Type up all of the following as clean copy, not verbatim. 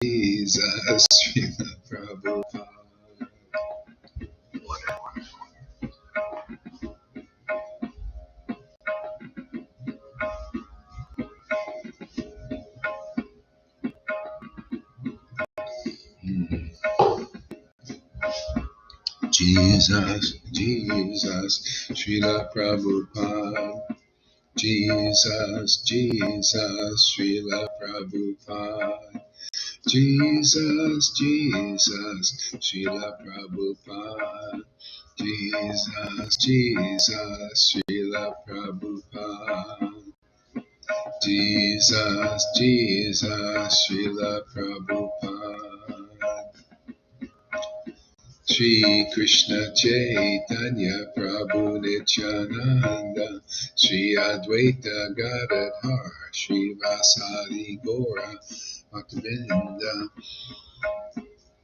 Jesus, Srila Prabhupada. Jesus, Jesus, Srila Prabhupada. Jesus, Jesus, Srila Prabhupada. Jesus, Jesus, Srila Prabhupada. Jesus, Jesus, Srila Prabhupada. Jesus, Jesus, Srila Prabhupada. Shri Krishna Chaitanya Prabhu Nityananda Shri Advaita Gadadhar Shri Vasari Gora Bhaktivinoda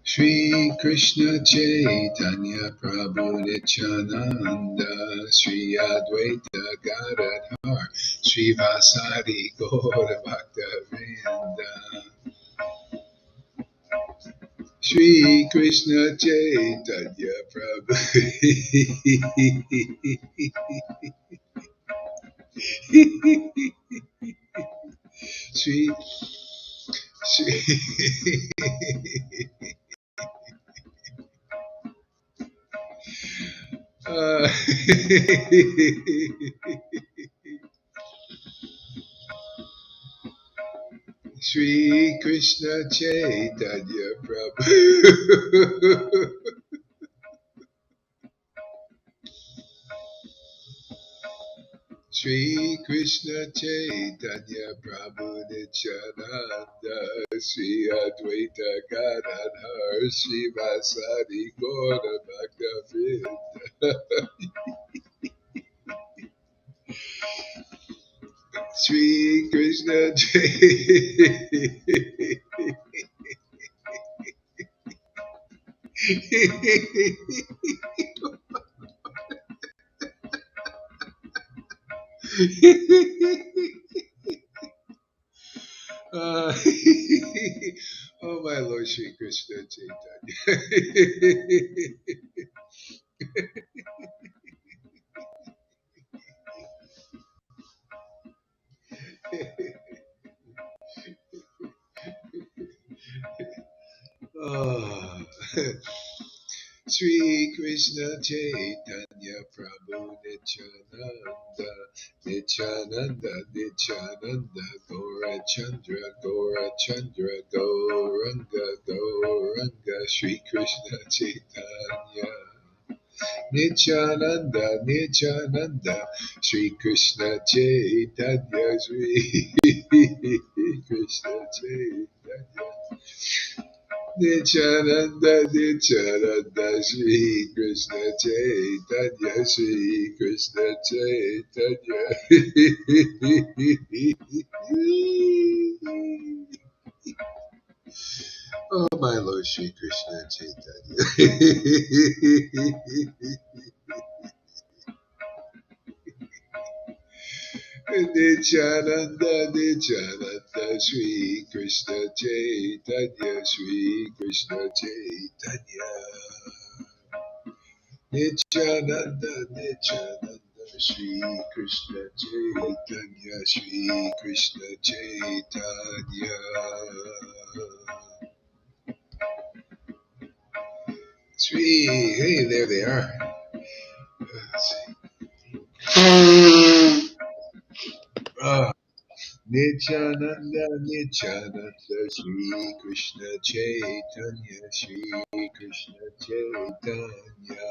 Shri Krishna Chaitanya Prabhu Nityananda Shri Advaita Gadadhar Shri Vasari Gora Bhaktivinoda Shri Krishna Chaitanya Prabhu Shri Shri uh, Shri Krishna Chaitanya Prabhu Shri Krishna Chaitanya Prabhu Nityananda Shri Advaita Gadadhar Shri Vasadi Gaura Bhakta Shri Krishna uh, Oh my Lord Shri Krishna Chaitanya oh. Sri Krishna Chaitanya Prabhu Nityananda Nityananda Nityananda Gaura Chandra Gaura Chandra Gauranga Gauranga Sri Krishna Chaitanya Nityananda Nityananda Sri Krishna Chaitanya Sri Krishna Chaitanya Nityananda, Nityananda, Shri Krishna Chaitanya, Shri Krishna Chaitanya. Oh, my Lord Shri Krishna Chaitanya. Nityananda, Nityananda, Shri Krishna Chaitanya, Shri Krishna Chaitanya. Nityananda, Nityananda, Shri Krishna Chaitanya, Shri Krishna Chaitanya. Shri, hey, there they are. Let's see. Nityananda, Nityananda, Shri Krishna Chaitanya, Shri Krishna Chaitanya.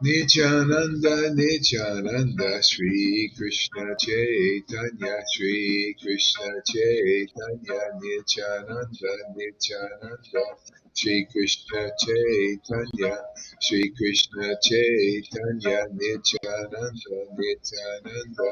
Nityananda, Nityananda, Shri Krishna Chaitanya, Shri Krishna Chaitanya, Nityananda, Nityananda, Shri Krishna Chaitanya, Shri Krishna Chaitanya, Nityananda, Nityananda,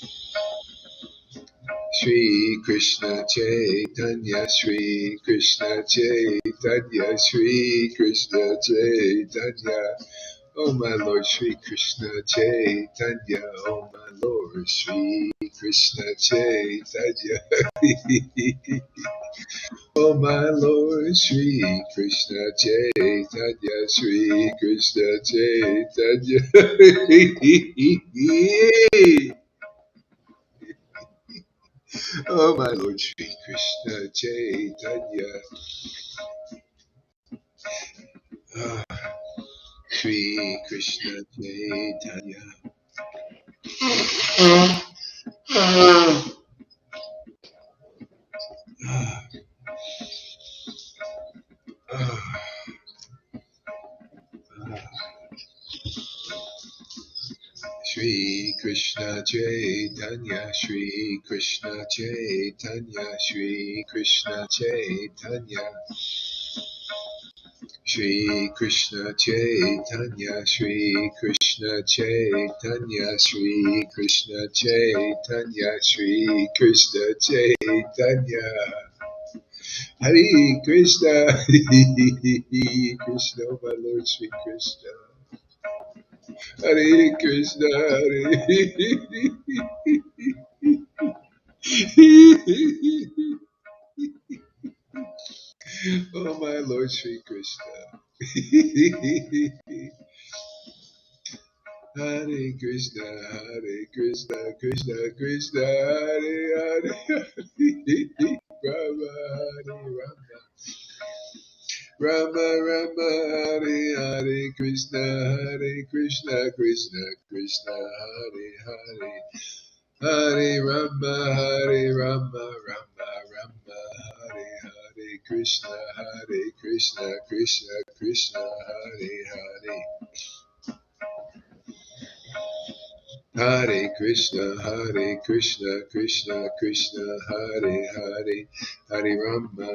Shri Krishna Chaitanya, Shri Krishna Chaitanya, Shri Krishna Chaitanya. Oh my Lord, Shri Krishna Chaitanya. Oh my Lord, Shri Krishna Chaitanya. Oh my Lord, Shri Krishna Chaitanya, Shri Krishna Chaitanya. Oh my Lord, Shri Krishna Chaitanya. Ah, Shri Krishna Chaitanya. Ah, ah, ah. Shri Krishna Chaitanya, Shri Krishna Chaitanya, Shri Krishna Chaitanya. Shri Krishna Chaitanya, Shri Krishna Chaitanya, Shri Krishna Chaitanya, Shri Krishna Chaitanya. Hare Krishna, Krishna, my Lord Shri Krishna. Hare Krishna, Hare. Oh my Lord Shri Krishna. Hare Krishna, Hare Krishna, Krishna Krishna, Hare Hare, Rama Hare Rama, Rama Rama, Hare Hare, Krishna Hare Krishna, Krishna Krishna, Hare Hare, Hare Rama, Hare Rama, Rama Rama, Hare Hare, Krishna Hare Krishna, Krishna Krishna, Hare Hare. Hare Krishna, Krishna Krishna, Hare Hare, Hare Rama,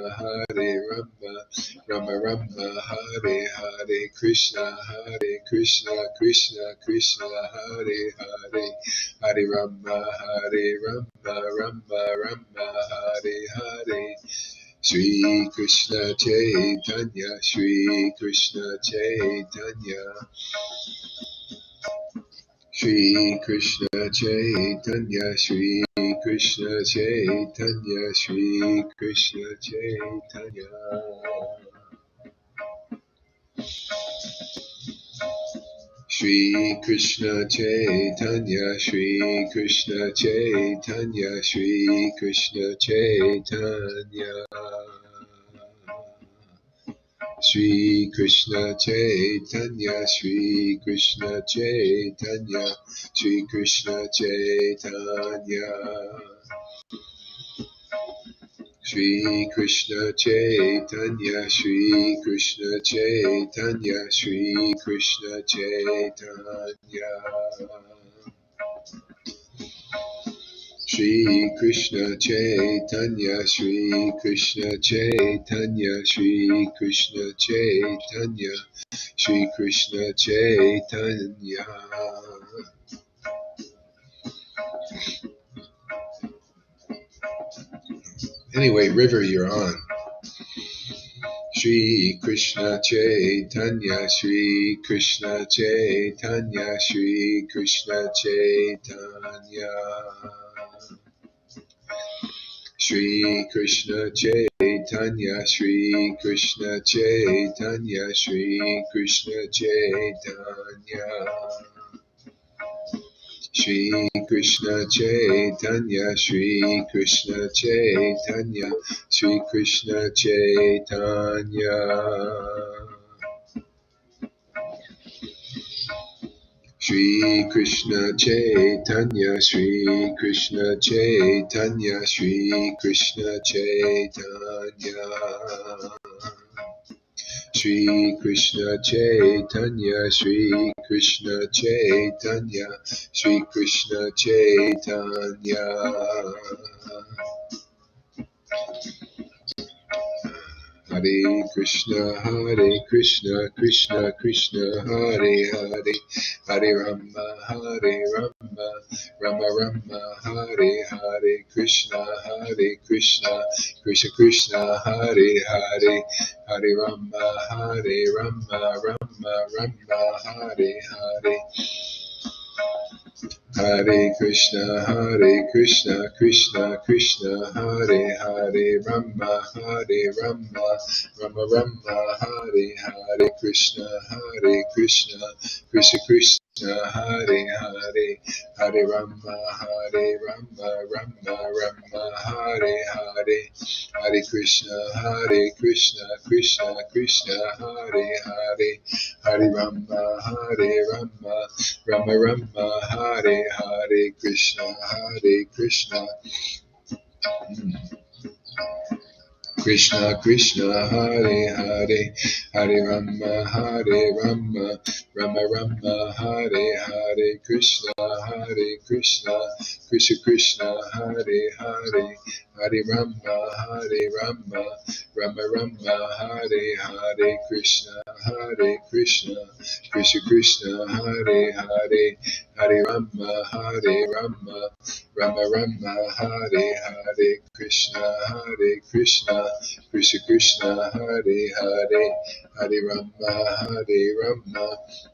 Rama Rama, Hare Hare, Krishna Krishna, Krishna Hare Hare, Hare Rama, Rama Rama, Hare Hare. Shri Krishna Chaitanya, Shri Krishna Chaitanya. Shri Krishna Chaitanya, Shri Krishna Chaitanya, Shri Krishna Chaitanya. Shri Krishna Chaitanya, Shri Krishna Chaitanya, Shri Krishna Chaitanya. Shri Krishna Chaitanya, Shri Krishna Chaitanya, Shri Krishna Chaitanya. Shri Krishna Chaitanya, Shri Krishna Chaitanya, Shri Krishna Chaitanya. Shri Krishna Chaitanya, Shri Krishna Chaitanya, Shri Krishna Chaitanya, Shri Krishna Chaitanya. Anyway, River, you're on. Shri Krishna Chaitanya, Shri Krishna Chaitanya, Shri Krishna Chaitanya. Shri Krishna Chaitanya, Shri Krishna Chaitanya, Shri Krishna Chaitanya. Shri Krishna Chaitanya, Shri Krishna Chaitanya, Shri Krishna Chaitanya. Shri Krishna Chaitanya, Shri Krishna Chaitanya, Shri Krishna Chaitanya. Shri Krishna Chaitanya, Shri Krishna Chaitanya, Shri Krishna Chaitanya. Hare Krishna, Krishna Krishna, Hare Hare, Hare Rama, Rama Rama, Hare Hare, Krishna Krishna, Krishna Krishna, Hare Hare, Hare Rama, Rama Rama, Hare Hare. Hare Krishna, Krishna Krishna, Hare Hare, Rama, Rama Rama, Hare Hare, Krishna, Krishna Krishna, Hare Hare, Hare Rama, Rama Rama, Hare Hare, Hare Krishna, Krishna Krishna, Hare Hare, Hare Rama, Rama Rama, Hare Hare, Krishna Krishna. Krishna Krishna, Hare Hare, Hare Rama, Rama Rama, Hare Hare, Krishna Krishna, Krishna Krishna, Hare Hare, Hare Rama, Rama Rama, Hare Hare, Krishna Krishna, Krishna Krishna, Hare Hare, Hare Rama, Rama Rama, Hare Hare, Krishna Krishna, Krishna Krishna, Hare Hare, Hare Rama,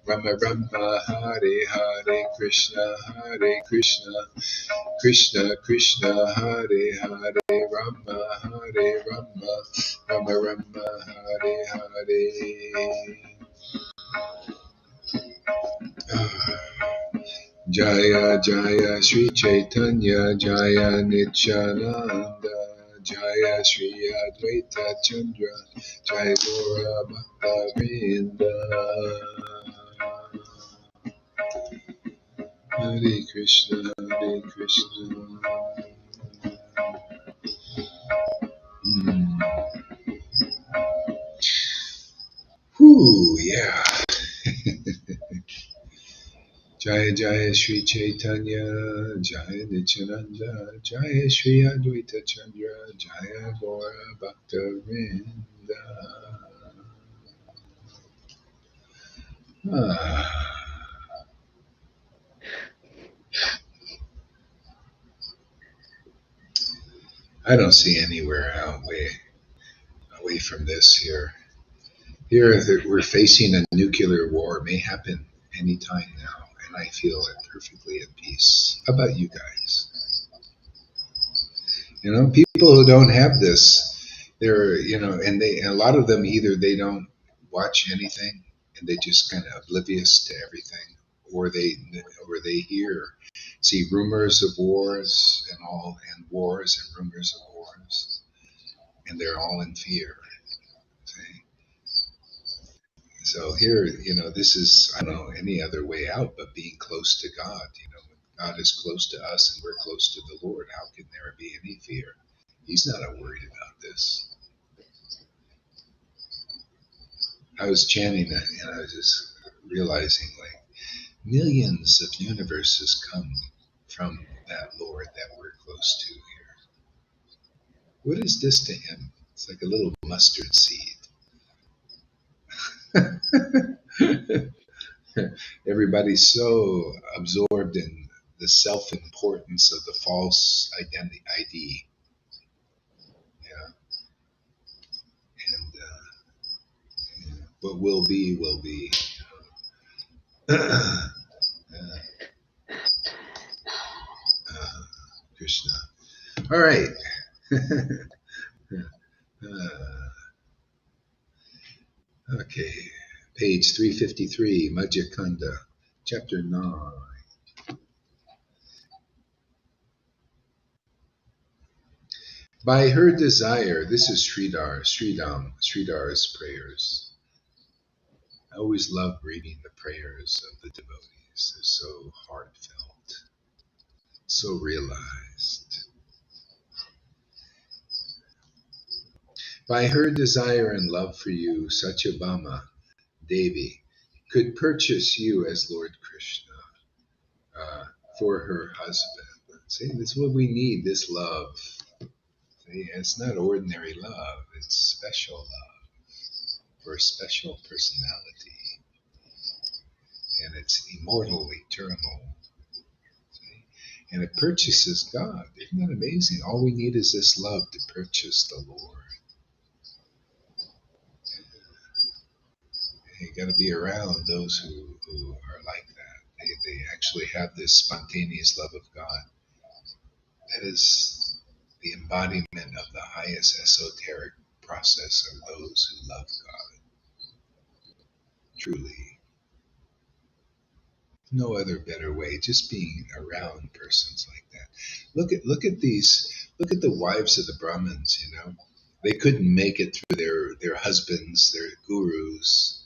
Rama Rama, Hare Hare, Krishna Krishna, Krishna Krishna, Hare Hare, Rama Rama Rama, Hare Hare. Jaya Jaya Sri Chaitanya, Jaya Nityananda, Jaya Sri Advaita Chandra, Jaya Gora Bhakta Vrinda. Hare Krishna, Hare Krishna. Whew, yeah. Jaya Jaya Sri Chaitanya, Jaya Nityananda, Jaya Sri Advaita Chandra, Jaya Gora Bhakta Vrinda. I don't see anywhere away from this here. Here that we're facing a nuclear war. It may happen anytime now, and I feel perfectly at peace. How about you guys? People who don't have this, they're and a lot of them either they don't watch anything and they just kind of oblivious to everything, or they see rumors of wars and wars and rumors of wars, and they're all in fear. See? So here, this is, I don't know any other way out but being close to God. God is close to us and we're close to the Lord. How can there be any fear? He's not worried about this. I was chanting that and I was just realizing like millions of universes come from that Lord that we're close to here. What is this to him? It's like a little mustard seed. Everybody's so absorbed in the self-importance of the false ID. Yeah, and what will be will be. uh, Krishna. All right. Okay. Page 353, Madhya Kanda, chapter 9. By her desire, this is Sridar's prayers. I always love reading the prayers of the devotees. They're so heartfelt, so realized. By her desire and love for you, Satyabhama Devi could purchase you as Lord Krishna for her husband. See, this is what we need, this love. See, it's not ordinary love, it's special love for a special personality. And it's immortal, eternal. and it purchases God. Isn't that amazing? All we need is this love to purchase the Lord. You got to be around those who are like that. They actually have this spontaneous love of God. That is the embodiment of the highest esoteric process of those who love God. Truly, no other better way. Just being around persons like that. Look at these. Look at the wives of the Brahmins. You know, they couldn't make it through their husbands, their gurus,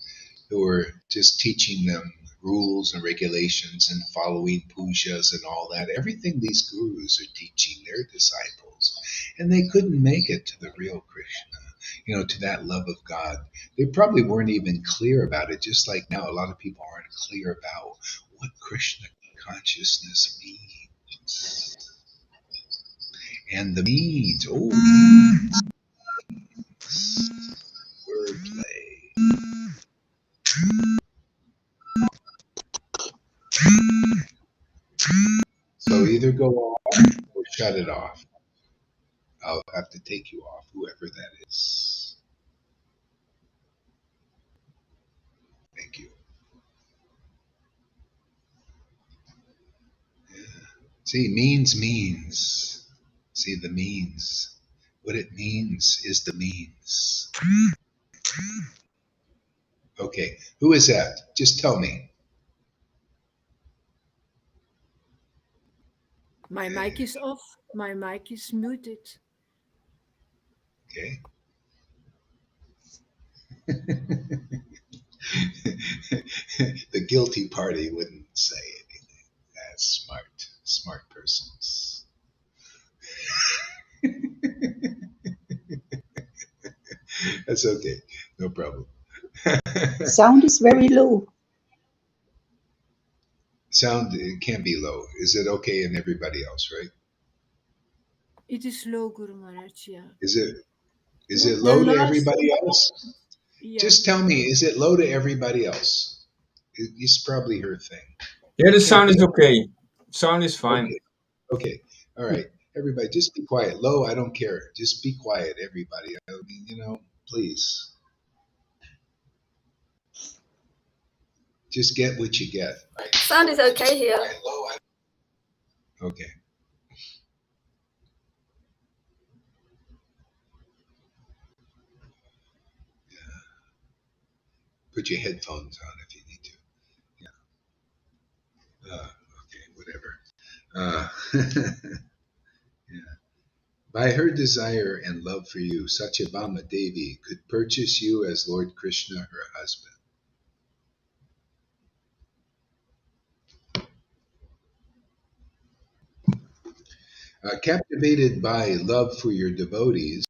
who were just teaching them rules and regulations and following pujas and all that. Everything these gurus are teaching their disciples. And they couldn't make it to the real Krishna, to that love of God. They probably weren't even clear about it, just like now a lot of people aren't clear about what Krishna consciousness means. And the means, wordplay. So either go off or shut it off. I'll have to take you off, whoever that is. Thank you. Yeah. See, means. See, the means. What it means is the means. Okay, who is that? Just tell me. My mic is off. My mic is muted. Okay. The guilty party wouldn't say anything. That's smart. Smart persons. That's okay. No problem. Sound is very low. Sound, it can't be low. Is it okay in everybody else, right? It is low, Guru Maharaj, yeah. Is it The low to last, everybody else? yeah. Just tell me, is it low to everybody else? It's probably her thing. Yeah, the It can't sound is be. okay. Sound is fine. Okay. Okay. All right. Everybody, just be quiet. Low, I don't care. Just be quiet, everybody. I mean, please. Just get what you get. Sound is okay here. Okay. Put your headphones on if you need to. Yeah. Okay, whatever. Yeah. By her desire and love for you, Satyabhama Devi could purchase you as Lord Krishna, her husband. Captivated by love for your devotees.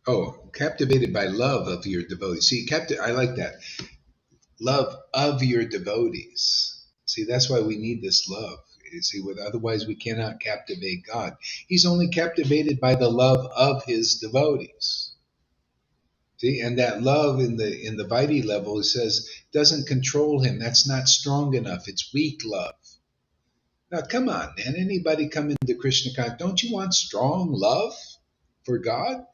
Oh, captivated by love of your devotees. See, I like that. Love of your devotees. See, that's why we need this love. You see, otherwise we cannot captivate God. He's only captivated by the love of his devotees. See, and that love in the Vaidhi level, it says, doesn't control him. That's not strong enough. It's weak love. Now, come on, man. Anybody come into Krishna consciousness, don't you want strong love for God?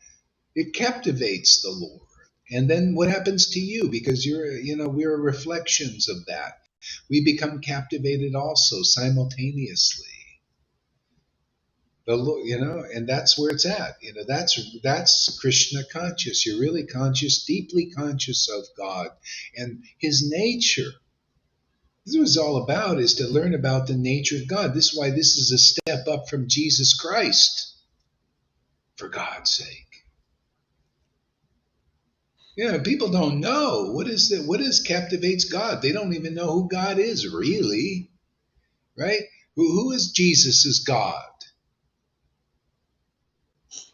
It captivates the Lord. And then what happens to you? Because we're reflections of that. We become captivated also simultaneously. The Lord, and that's where it's at. That's Krishna conscious. You're really conscious, deeply conscious of God and His nature. This is what it's all about, is to learn about the nature of God. This is why this is a step up from Jesus Christ, for God's sake. Yeah, people don't know what is captivates God. They don't even know who God is, really, right? Who is Jesus as God?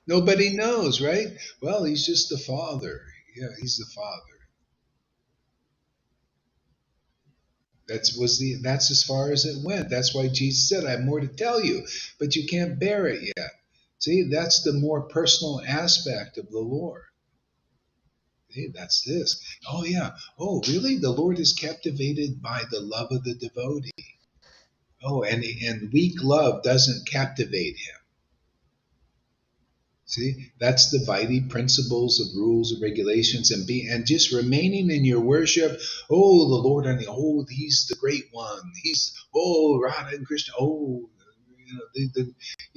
Nobody knows, right? Well, he's just the Father. Yeah, he's the Father. That's as far as it went. That's why Jesus said, "I have more to tell you, but you can't bear it yet." See, that's the more personal aspect of the Lord. Hey, that's this. Oh yeah. Oh, really? The Lord is captivated by the love of the devotee. Oh, and weak love doesn't captivate him. See, that's the Vaidhi principles of rules and regulations, and just remaining in your worship. Oh, the Lord, and He's the great one. He's Radha and Krishna.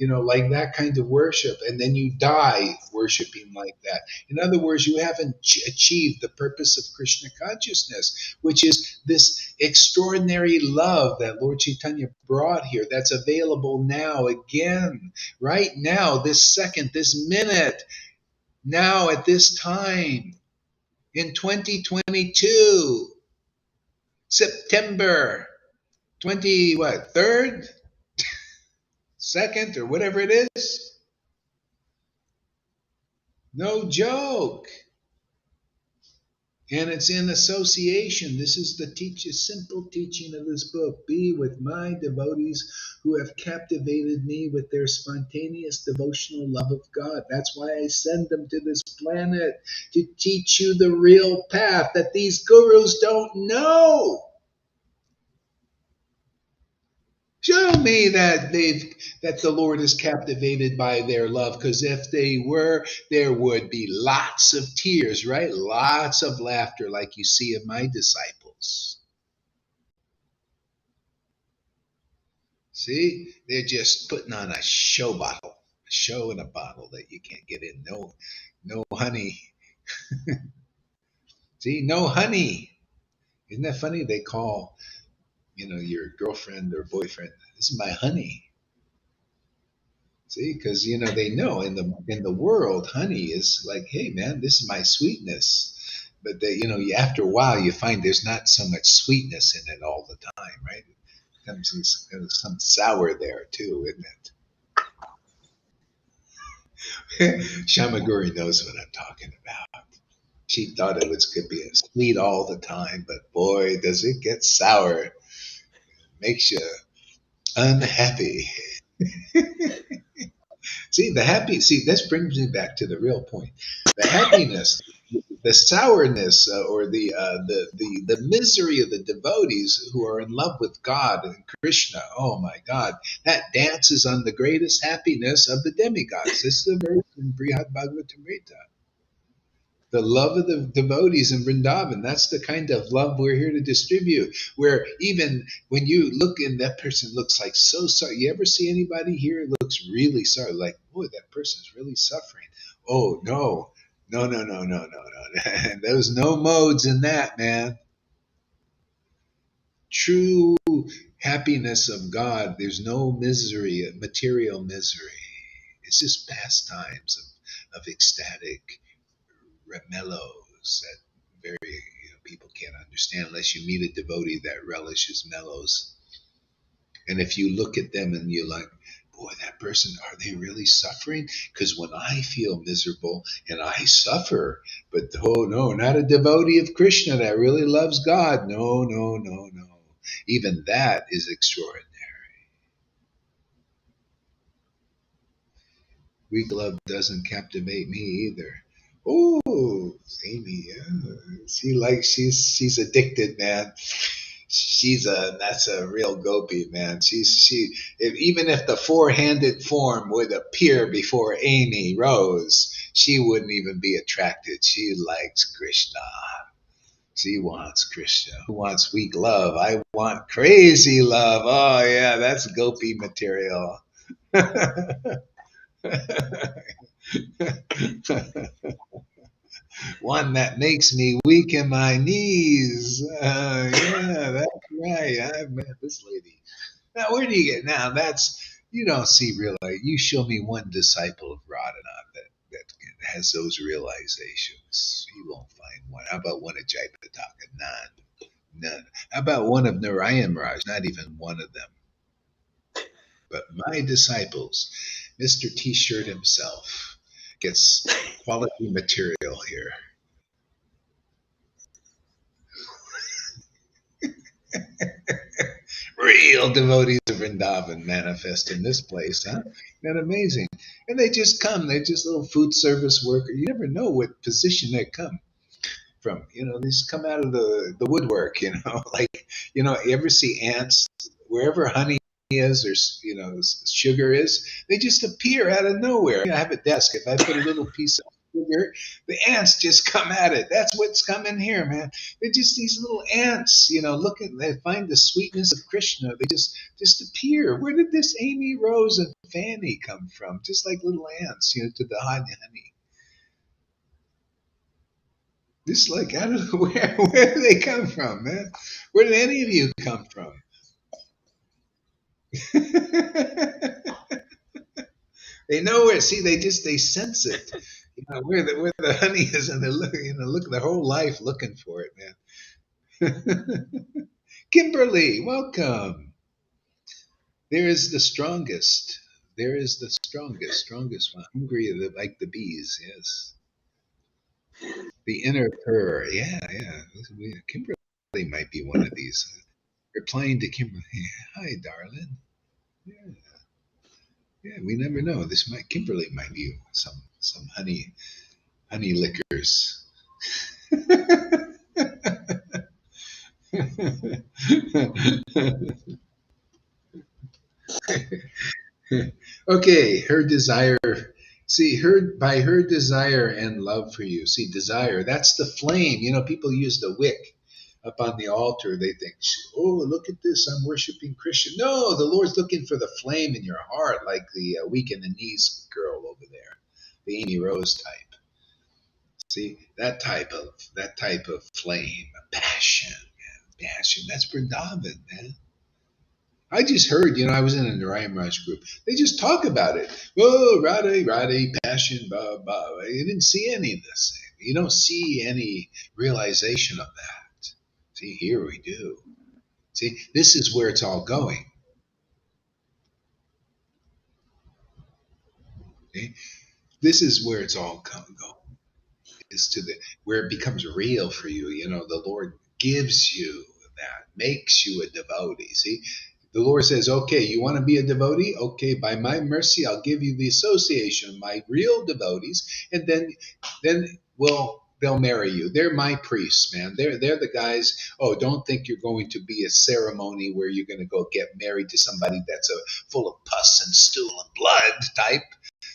Like that kind of worship, and then you die worshiping like that. In other words, you haven't achieved the purpose of Krishna consciousness, which is this extraordinary love that Lord Caitanya brought here. That's available now again, right now, this second, this minute, now at this time in 2022, September 20 what 3rd, 2nd, or whatever it is. No joke. And it's in association. This is the simple teaching of this book. Be with my devotees who have captivated me with their spontaneous devotional love of God. That's why I send them to this planet, to teach you the real path that these gurus don't know. Show me that the Lord is captivated by their love, because if they were, there would be lots of tears, right? Lots of laughter, like you see of my disciples. See, they're just putting on a show in a bottle that you can't get in. No honey. See, no honey. Isn't that funny? They call, your girlfriend or boyfriend, this is my honey. See, because they know in the world, honey is like, hey man, this is my sweetness. But after a while, you find there's not so much sweetness in it all the time, right? Comes some sour there too, isn't it? Shamaguri knows what I'm talking about. She thought it was going to be sweet all the time, but boy, does it get sour. It makes you unhappy. See, this brings me back to the real point. The happiness, the sourness, or the misery of the devotees who are in love with God and Krishna. Oh my God, that dances on the greatest happiness of the demigods. This is a verse in Brihad Bhagavatamrita. The love of the devotees in Vrindavan, that's the kind of love we're here to distribute. Where even when you look and that person looks like so sorry. You ever see anybody here who looks really sorry? Like, boy, that person's really suffering. Oh, no. No. There's no modes in that, man. True happiness of God, there's no misery, material misery. It's just pastimes of ecstatic mellows that very people can't understand unless you meet a devotee that relishes mellows. And if you look at them and you're like, boy, that person, are they really suffering? Because when I feel miserable and I suffer, but oh no, not a devotee of Krishna that really loves God. No. Even that is extraordinary. Weak love doesn't captivate me either. Oh, Amy, she's addicted, man. That's a real gopi, man. Even if the four-handed form would appear before Amy Rose, she wouldn't even be attracted. She likes Krishna. She wants Krishna. Who wants weak love? I want crazy love. Oh yeah, that's gopi material. One that makes me weak in my knees. Yeah, that's right. I've met this lady. Now, where do you get now? You don't see real. You show me one disciple of Radhanath that has those realizations. You won't find one. How about one of Jaipataka? None. How about one of Narayan Raj? Not even one of them. But my disciples, Mr. T-shirt himself, gets quality material here. Real devotees of Vrindavan manifest in this place, huh? Isn't that amazing? And they just come. They're just little food service workers. You never know what position they come from. They just come out of the woodwork, like, you ever see ants? Wherever honey is, or sugar is, they just appear out of nowhere. I have a desk. If I put a little piece of sugar, the ants just come at it. That's what's coming here, man. They're just these little ants, looking. They find the sweetness of Krishna. They just appear. Where did this Amy, Rose, and Fanny come from? Just like little ants, to the honey. Just like out of where do they come from, man? Where did any of you come from? They know it. See, they sense it. Where the honey is, and they look their whole life looking for it, man. Kimberly, welcome. There is the strongest. There is the strongest one. Hungry like the bees. Yes. The inner purr. Yeah. Kimberly might be one of these. Replying to Kimberly. Hi, darling. Yeah. Yeah, we never know. Kimberly might be some honey liquors. Okay, her desire. See, by her desire and love for you. See, desire, that's the flame. People use the wick up on the altar. They think, oh, look at this. I'm worshiping Christian. No, the Lord's looking for the flame in your heart, like the weak in the knees girl over there, the Amy Rose type. See, that type of flame, passion, man, passion. That's Vrindavan, man. I just heard, I was in a Narayan Raj group. They just talk about it. Oh, Radhe, passion, blah, blah. You didn't see any of this. You don't see any realization of that. See, here we do. See, this is where it's all going. Okay? This is where it's all going. Is to where it becomes real for you. The Lord gives you that, makes you a devotee. See, the Lord says, okay, you want to be a devotee? Okay, by my mercy, I'll give you the association of my real devotees, and then they'll marry you. They're my priests, man. They're the guys. Oh, don't think you're going to be a ceremony where you're going to go get married to somebody that's full of pus and stool and blood type.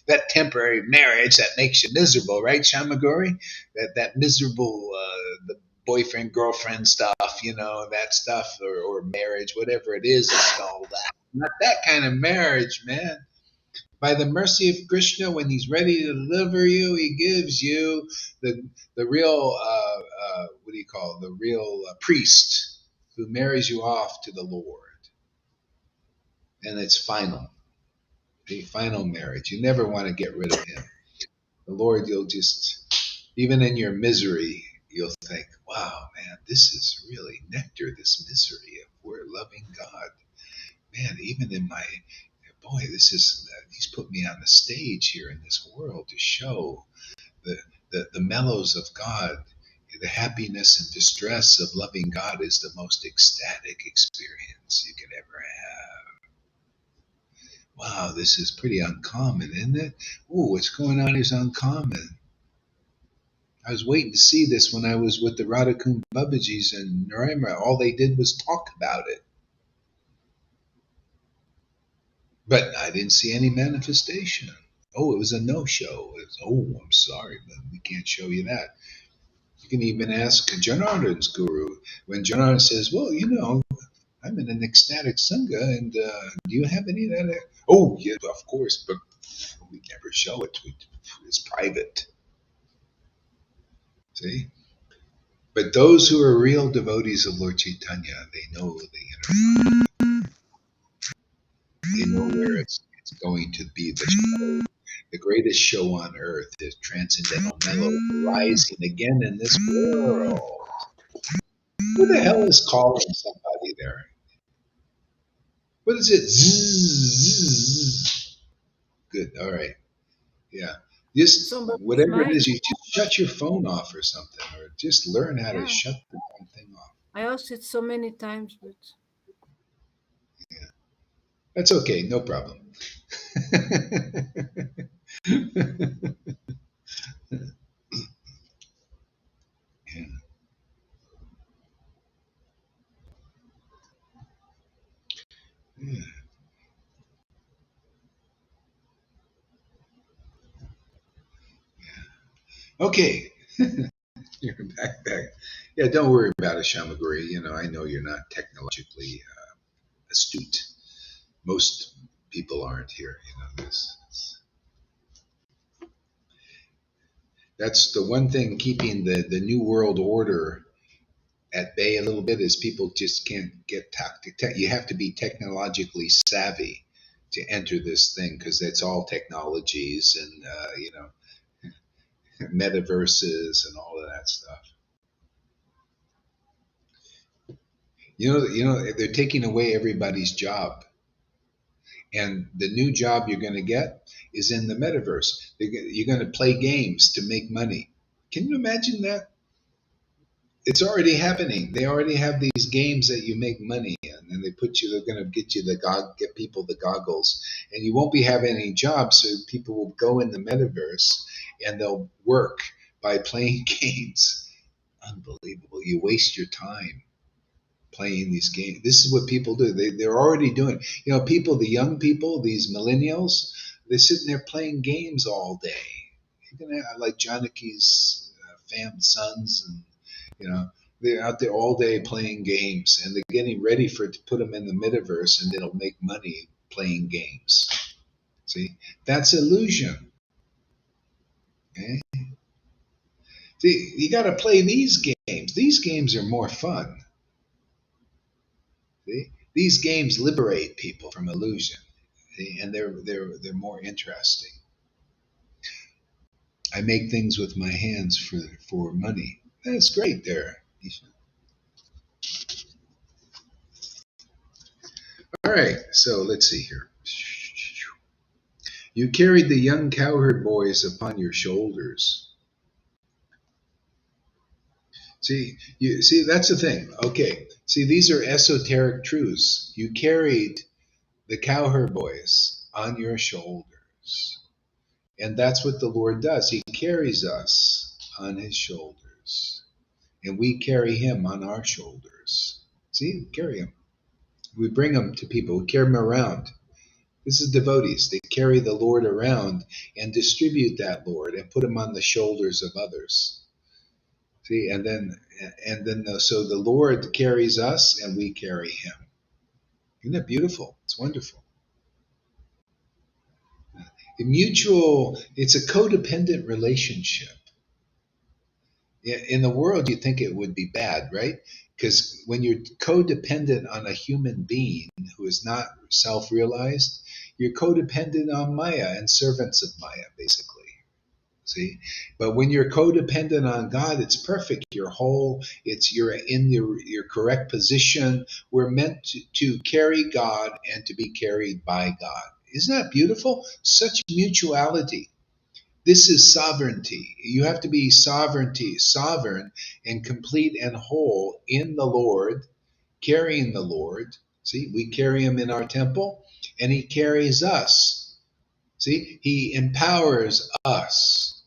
That temporary marriage that makes you miserable, right, Shamagori? That miserable the boyfriend girlfriend stuff, that stuff, or marriage, whatever it is, it's all that. Not that kind of marriage, man. By the mercy of Krishna, when he's ready to deliver you, he gives you the real what do you call it? The real priest who marries you off to the Lord, and it's final. The final marriage. You never want to get rid of him. The Lord, you'll just, even in your misery, you'll think, wow, man, this is really nectar, this misery of we're loving God. Man, even in my, boy, he's put me on the stage here in this world to show the mellows of God. The happiness and distress of loving God is the most ecstatic experience you can ever have. Wow, this is pretty uncommon, isn't it? Oh, what's going on is uncommon. I was waiting to see this when I was with the Radhakund Babajis and Narayana. All they did was talk about it. But I didn't see any manifestation. Oh, it was a no-show. I'm sorry, but we can't show you that. You can even ask Janardhan's guru. When Janardhan says, well, I'm in an ecstatic sangha, and do you have any of that? Oh, yeah, of course, but we never show it. It's private. See? But those who are real devotees of Lord Caitanya, they know the inner. They know where it's going to be the show. The greatest show on earth is transcendental mellow rising again in this world. Who the hell is calling somebody there? What is it? Zzz. Good. All right. Yeah. Just Somebody's whatever it is, mind. you just shut your phone off or something, or just learn how to Yeah, shut the damn thing off. I asked it so many times, but Yeah. That's okay. No problem. Yeah. Yeah. Okay, you're back. Yeah, don't worry about it, Shamaguri. I know you're not technologically astute. Most people aren't here. That's the one thing keeping the New World Order at bay a little bit is people just can't get you have to be technologically savvy to enter this thing because it's all technologies and metaverses and all of that stuff. They're taking away everybody's job, and the new job you're going to get is in the metaverse. You're going to play games to make money. Can you imagine that? It's already happening. They already have these games that you make money in, and they're going to get you get people the goggles, and you won't be having any jobs, so people will go in the metaverse and they'll work by playing games. Unbelievable. You waste your time playing these games. This is what people do. They're already doing. People, the young people, these millennials, they're sitting there playing games all day. You're gonna have like Janaki's sons, and they're out there all day playing games, and they're getting ready for it to put them in the metaverse, and they'll make money playing games. See, that's illusion. Okay? See, you got to play these games. These games are more fun. See? These games liberate people from illusion, see? And they're more interesting. I make things with my hands for money. That's great there. All right, so let's see here. You carried the young cowherd boys upon your shoulders. See, that's the thing. Okay, see, these are esoteric truths. You carried the cowherd boys on your shoulders. And that's what the Lord does. He carries us on his shoulders. And we carry him on our shoulders. See, we carry him. We bring him to people. We carry him around. This is devotees. They carry the Lord around and distribute that Lord and put him on the shoulders of others. See, so the Lord carries us and we carry him. Isn't that beautiful? It's wonderful. It's a codependent relationship. In the world, you think it would be bad, right? Because when you're codependent on a human being who is not self-realized, you're codependent on Maya and servants of Maya, basically. See, but when you're codependent on God, it's perfect. You're whole. You're in your correct position. We're meant to carry God and to be carried by God. Isn't that beautiful? Such mutuality. This is sovereignty. You have to be sovereign and complete and whole in the Lord, carrying the Lord. See, we carry him in our temple, and he carries us. See, he empowers us.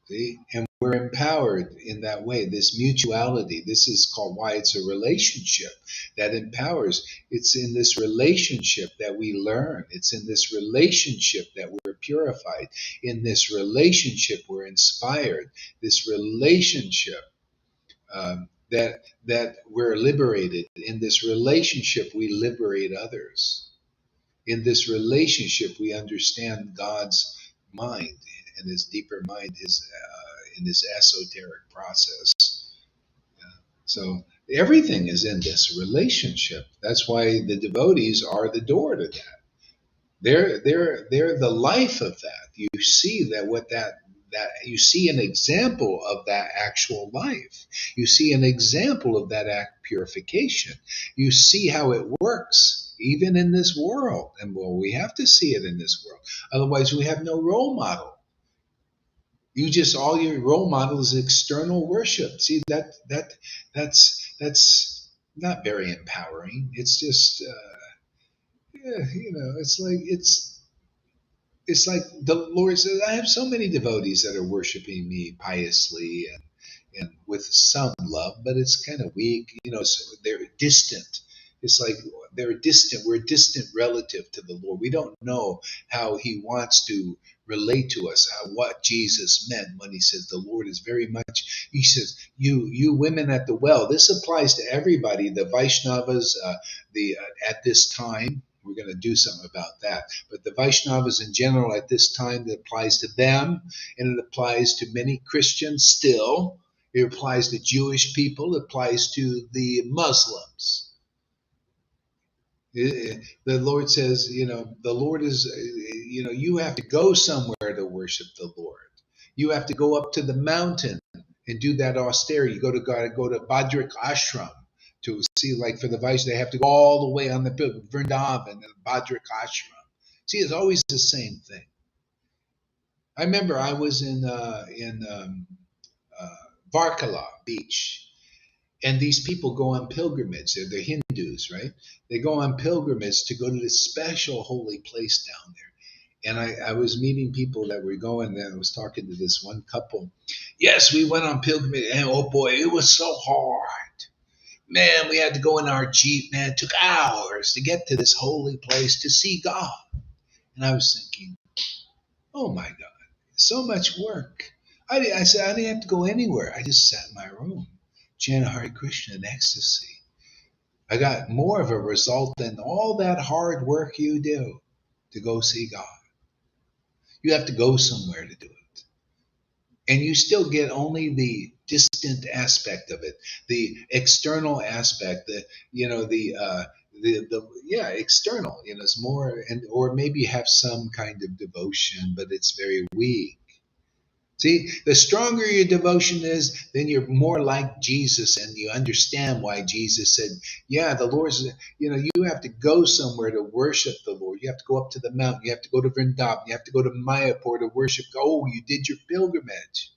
See, and we're empowered in that way. This mutuality, this is called why it's a relationship that empowers. It's in this relationship that we learn. It's in this relationship that we're purified. In this relationship, we're inspired. This relationship that we're liberated. In this relationship, we liberate others. In this relationship, we understand God's mind and his deeper mind, in this esoteric process. So everything is in this relationship. That's why the devotees are the door to that. They're the life of that. You see that you see an example of that actual life. You see an example of that act purification. You see how it works even in this world. And well, we have to see it in this world. Otherwise, we have no role model. All your role model is external worship. See, that's not very empowering. It's just it's like the Lord says, I have so many devotees that are worshiping me piously and with some love, but it's kind of weak. So they're distant. It's like they're distant. We're a distant relative to the Lord. We don't know how He wants to relate to us, what Jesus meant when He says the Lord is very much. He says, "You women at the well." This applies to everybody. The Vaishnavas, at this time. We're going to do something about that. But the Vaishnavas in general at this time, it applies to them, and it applies to many Christians still. It applies to Jewish people. It applies to the Muslims. The Lord says, the Lord is, you have to go somewhere to worship the Lord. You have to go up to the mountain and do that austerity. You go to Bhadrak Ashram to see, like for the Vaishnavas, they have to go all the way on the Vrindavan and Bhadrak Ashram. See, it's always the same thing. I remember I was in Varkala Beach, and these people go on pilgrimage. They're Hindus, right? They go on pilgrimage to go to this special holy place down there. And I was meeting people that were going there. I was talking to this one couple. Yes, we went on pilgrimage, and oh boy, it was so hard. Man, we had to go in our Jeep, man. It took hours to get to this holy place to see God. And I was thinking, oh my God, so much work. I said, I didn't have to go anywhere. I just sat in my room, chanted Hare Krishna in ecstasy. I got more of a result than all that hard work you do to go see God. You have to go somewhere to do it. And you still get only the distant aspect of it, the external aspect, external, it's more, or maybe have some kind of devotion, but it's very weak. See, the stronger your devotion is, then you're more like Jesus, and you understand why Jesus said, yeah, the Lord's, you have to go somewhere to worship the Lord. You have to go up to the mountain. You have to go to Vrindavan. You have to go to Mayapur to worship. Oh, you did your pilgrimage.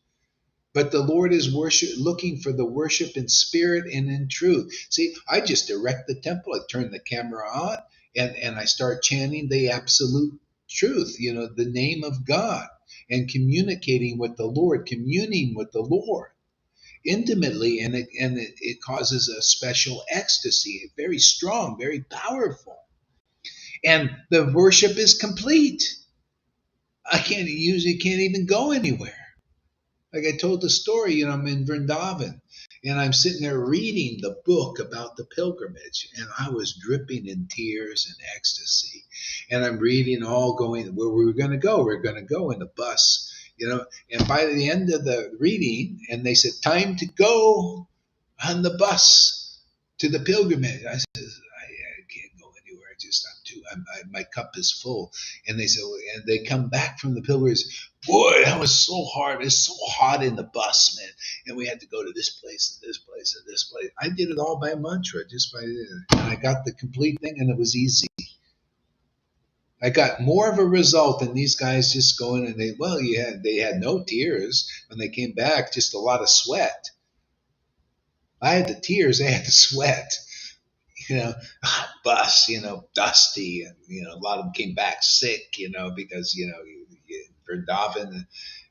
But the Lord is looking for the worship in spirit and in truth. See, I just erect the temple. I turn the camera on, and I start chanting the absolute truth, the name of God, and communicating with the Lord, communing with the Lord intimately, and it causes a special ecstasy, very strong, very powerful. And the worship is complete. I can't even go anywhere. Like I told the story, I'm in Vrindavan, and I'm sitting there reading the book about the pilgrimage, and I was dripping in tears and ecstasy. And I'm reading all going where we were going to go. We're going to go in the bus, And by the end of the reading, and they said, time to go on the bus to the pilgrimage. I said, I can't go anywhere. My cup is full. And they said, and they come back from the pilgrimage. Boy, that was so hard. It's so hot in the bus, man. And we had to go to this place and this place and this place. I did it all by mantra, and I got the complete thing, and it was easy. I got more of a result than these guys just going, and they had no tears when they came back, just a lot of sweat. I had the tears, they had the sweat. Hot bus, dusty, and a lot of them came back sick, because Vrindavan,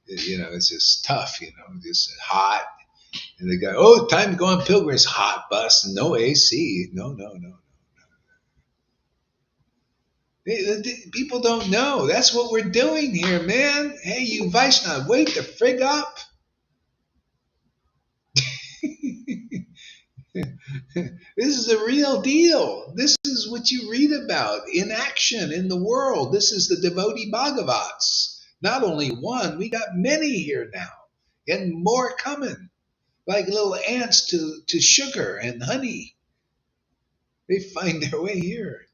it's just tough, just hot. And they go, oh, time to go on pilgrimage, hot bus, no AC, no. People don't know. That's what we're doing here, man. Hey, you Vaishnav, wake the frig up. This is a real deal. This is what you read about in action in the world. This is the devotee Bhagavats. Not only one, we got many here now, and more coming, like little ants to sugar and honey. They find their way here.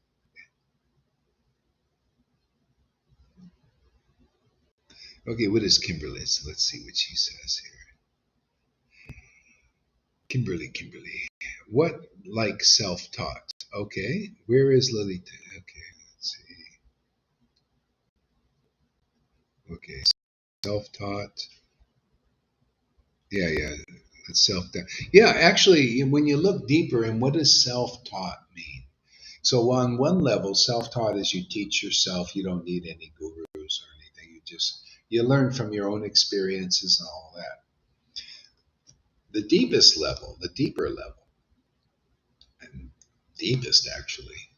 Okay, what is Kimberly? So let's see what she says here. Kimberly. What like self-taught? Okay, where is Lilita? Okay, let's see. Okay, self-taught. Yeah, it's self-taught. Yeah, actually, when you look deeper, and what does self-taught mean? So on one level, self-taught is you teach yourself. You don't need any gurus or anything. You learn from your own experiences and all that. The deeper level, deepest actually,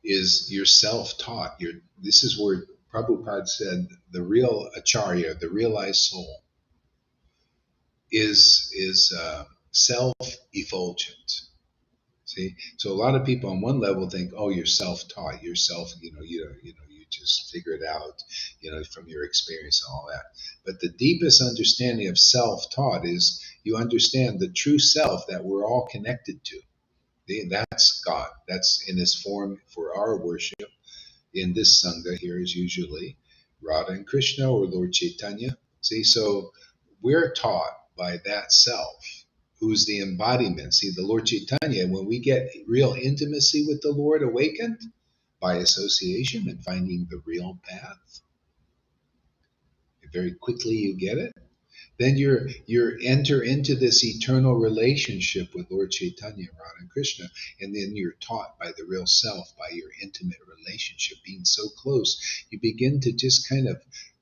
is you're self-taught. This is where Prabhupada said the real acharya, the realized soul, is self-effulgent. See, so a lot of people on one level think, oh, you're self-taught, you're self, you just figure it out, from your experience and all that. But the deepest understanding of self-taught is you understand the true self that we're all connected to. That's God. That's in His form for our worship. In this Sangha here is usually Radha and Krishna or Lord Caitanya. See, so we're taught by that self who's the embodiment. See, the Lord Caitanya, when we get real intimacy with the Lord awakened by association and finding the real path, very quickly you get it. Then you're enter into this eternal relationship with Lord Caitanya, Radha and Krishna, and then you're taught by the real self, by your intimate relationship, being so close, you begin to just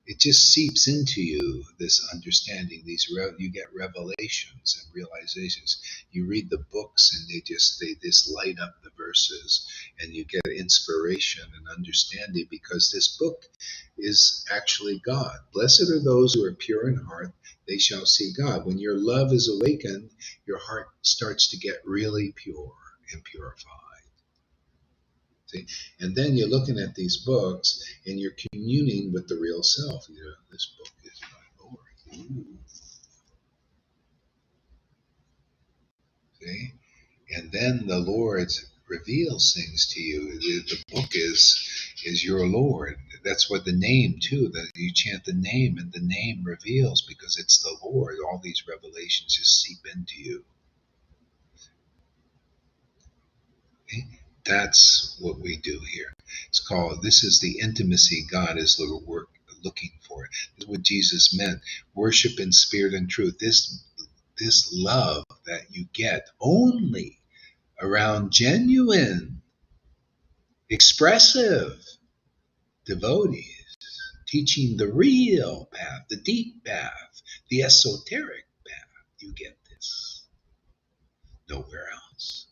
it just seeps into you, this understanding. You get revelations and realizations. You read the books, and they just light up the verses, and you get inspiration and understanding because this book is actually God. Blessed are those who are pure in heart, they shall see God. When your love is awakened, your heart starts to get really pure and purified. See? And then you're looking at these books and you're communing with the real self. This book is my Lord. Ooh. See? And then the Lord reveals things to you. The book is your Lord. That's what the name too, that you chant the name and the name reveals because it's the Lord. All these revelations just seep into you. Okay? That's what we do here. This is the intimacy God is looking for. This is what Jesus meant. Worship in spirit and truth. This love that you get only around genuine, expressive devotees, teaching the real path, the deep path, the esoteric path. You get this nowhere else.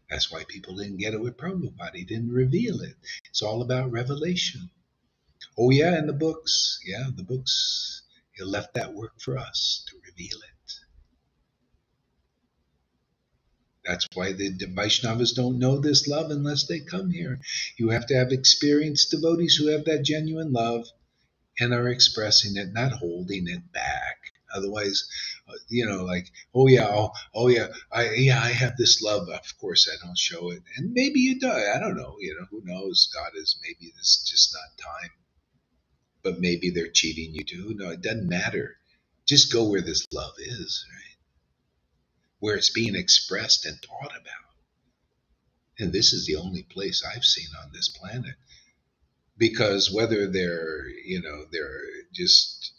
That's why people didn't get it with Prabhupada. He didn't reveal it. It's all about revelation. Oh yeah, and the books. Yeah, the books. He left that work for us to reveal it. That's why the Vaishnavas don't know this love unless they come here. You have to have experienced devotees who have that genuine love and are expressing it, not holding it back. Otherwise, I have this love. Of course, I don't show it, and maybe you do. I don't know. Who knows? God is maybe this just not time, but maybe they're cheating you too. No, it doesn't matter. Just go where this love is, right? Where it's being expressed and taught about. And this is the only place I've seen on this planet. Because whether they're just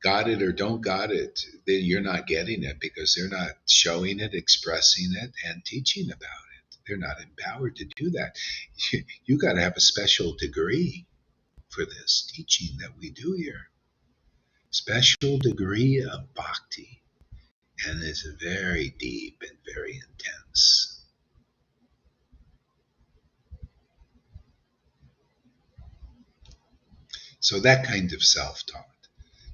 got it or don't got it, you're not getting it because they're not showing it, expressing it, and teaching about it. They're not empowered to do that. You got to have a special degree for this teaching that we do here. Special degree of bhakti. And it's very deep and very intense. So that kind of self-taught.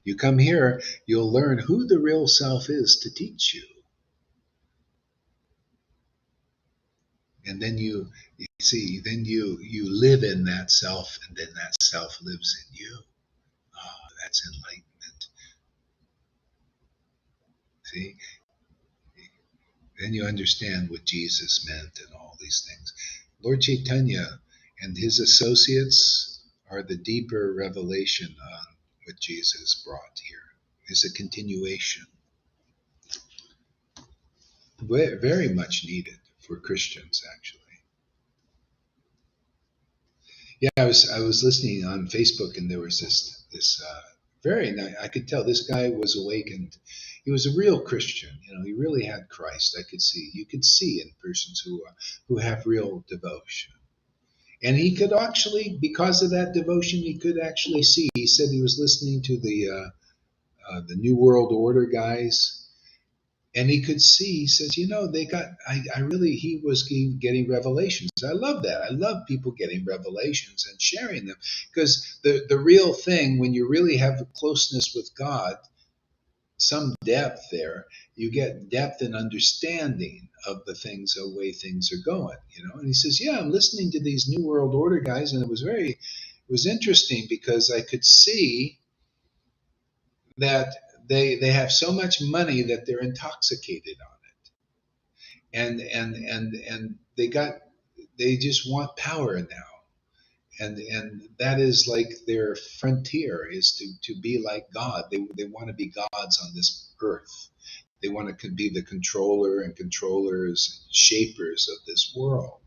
You come here, you'll learn who the real self is to teach you. And then you live in that self, and then that self lives in you. Oh, that's enlightenment. See? Then you understand what Jesus meant and all these things. Lord Caitanya and his associates are the deeper revelation on what Jesus brought here. It's a continuation. Very much needed for Christians, actually. Yeah, I was listening on Facebook, and there was this very nice. I could tell this guy was awakened. He was a real Christian. He really had Christ. You could see in persons who have real devotion. And he could actually, because of that devotion, he could actually see. He said he was listening to the New World Order guys, And he could see, he says, he was getting revelations. I love that. I love people getting revelations and sharing them, because the real thing, when you really have a closeness with God, some depth there, you get depth and understanding of the things, the way things are going, And he says, yeah, I'm listening to these New World Order guys, and it was interesting, because I could see that they have so much money that they're intoxicated on it, and they just want power now, and that is like their frontier, is to be like God. They want to be gods on this earth. They want to be the controller and controllers and shapers of this world,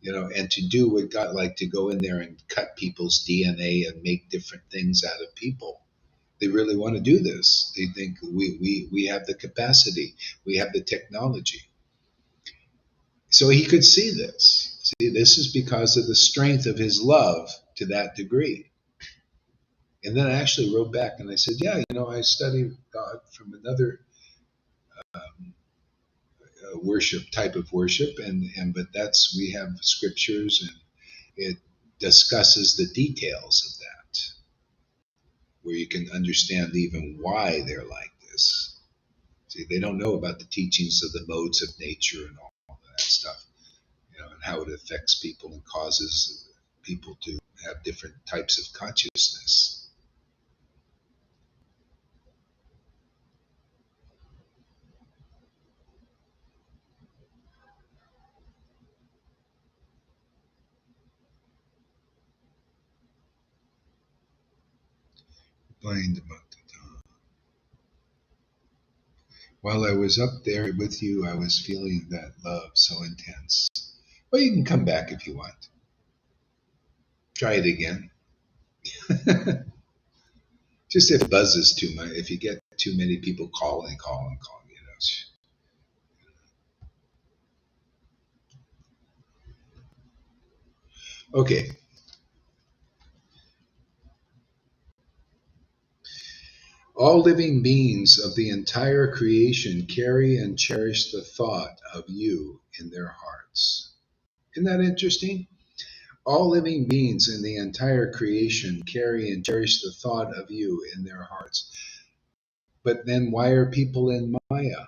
and to do what God, like to go in there and cut people's DNA and make different things out of people. They really want to do this. They think we have the capacity, we have the technology. So he could see this. See, this is because of the strength of his love to that degree. And then I actually wrote back and I said, yeah, I studied God from another worship type of worship, but we have scriptures, and it discusses the details of that, where you can understand even why they're like this. See, they don't know about the teachings of the modes of nature and all that stuff, and how it affects people and causes people to have different types of consciousness. Blind about the time. While I was up there with you, I was feeling that love so intense. Well, you can come back if you want. Try it again. Just if it buzzes too much, if you get too many people calling, Okay. All living beings of the entire creation carry and cherish the thought of you in their hearts. Isn't that interesting? All living beings in the entire creation carry and cherish the thought of you in their hearts. But then why are people in Maya,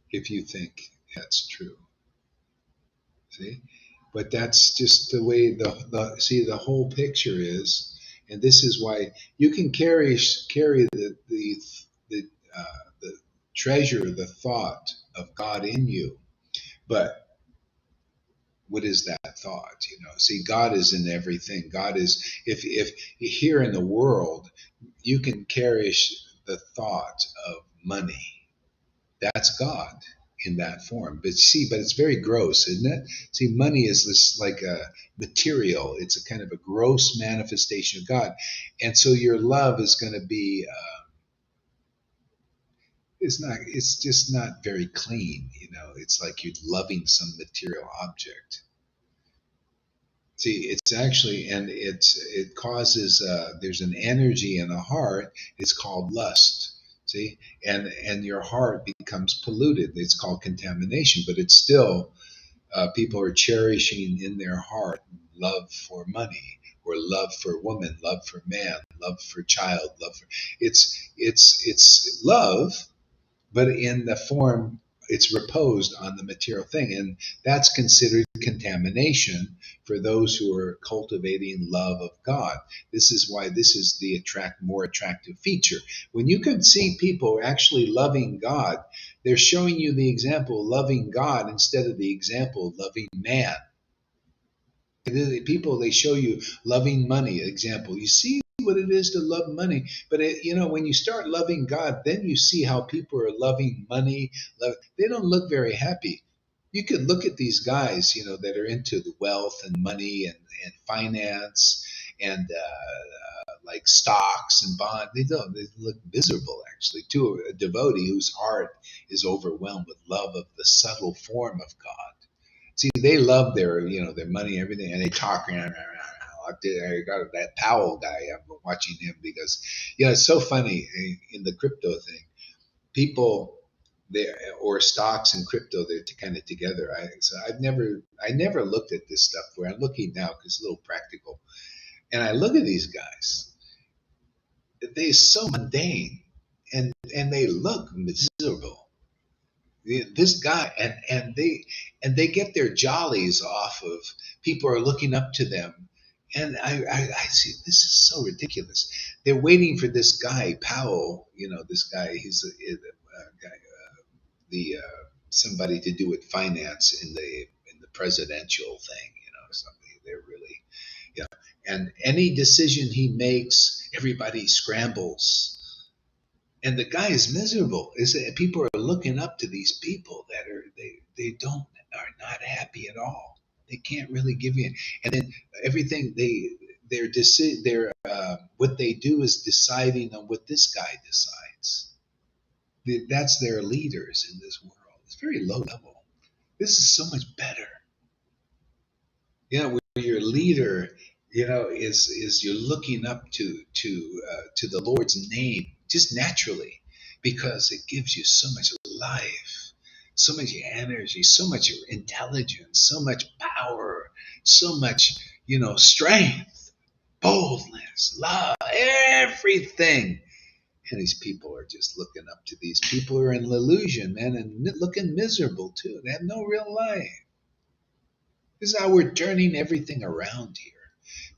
if you think that's true? See? But that's just the way the whole picture is, and this is why you can carry the treasure, the thought of God in you, but what is that thought? See, God is in everything. God is, if here in the world you can cherish the thought of money, that's God in that form. But it's very gross, isn't it? See, money is this like a material. It's a kind of a gross manifestation of God, and so your love is going to be. It's just not very clean. It's like you're loving some material object. See, it's actually, and it causes. There's an energy in the heart. It's called lust. See, and your heart becomes polluted. It's called contamination, but it's still people are cherishing in their heart love for money, or love for woman, love for man, love for child, love for it's love, but in the form it's reposed on the material thing, and that's considered contamination for those who are cultivating love of God. This is why this is the more attractive feature. When you can see people actually loving God, they're showing you the example of loving God instead of the example of loving man. People, they show you loving money example. You see what it is to love money, but when you start loving God, then you see how people are loving money. They don't look very happy. You could look at these guys, that are into the wealth and money and finance and like stocks and bonds. They look miserable, actually, to a devotee whose heart is overwhelmed with love of the subtle form of God. See, they love their money, everything, and they talk. I got that Powell guy. I'm watching him because, it's so funny in the crypto thing. People they or stocks and crypto, they're kind of together. I never looked at this stuff. Where I'm looking now because it's a little practical, and I look at these guys. They're so mundane, and they look miserable. This guy and they get their jollies off of people are looking up to them, and I see this is so ridiculous. They're waiting for this guy Powell. This guy. He's a guy. The somebody to do with finance in the presidential thing. Something they're really and any decision he makes, everybody scrambles. And the guy is miserable. Is that people are looking up to these people that are not happy at all. They can't really give in. And then everything they're what they do is deciding on what this guy decides. That's their leaders in this world. It's very low level. This is so much better. Where your leader, is you're looking up to the Lord's name just naturally, because it gives you so much life, so much energy, so much intelligence, so much power, so much strength, boldness, love, everything. And these people are just looking up to these people who are in illusion, man, and looking miserable too. They have no real life. This is how we're turning everything around here.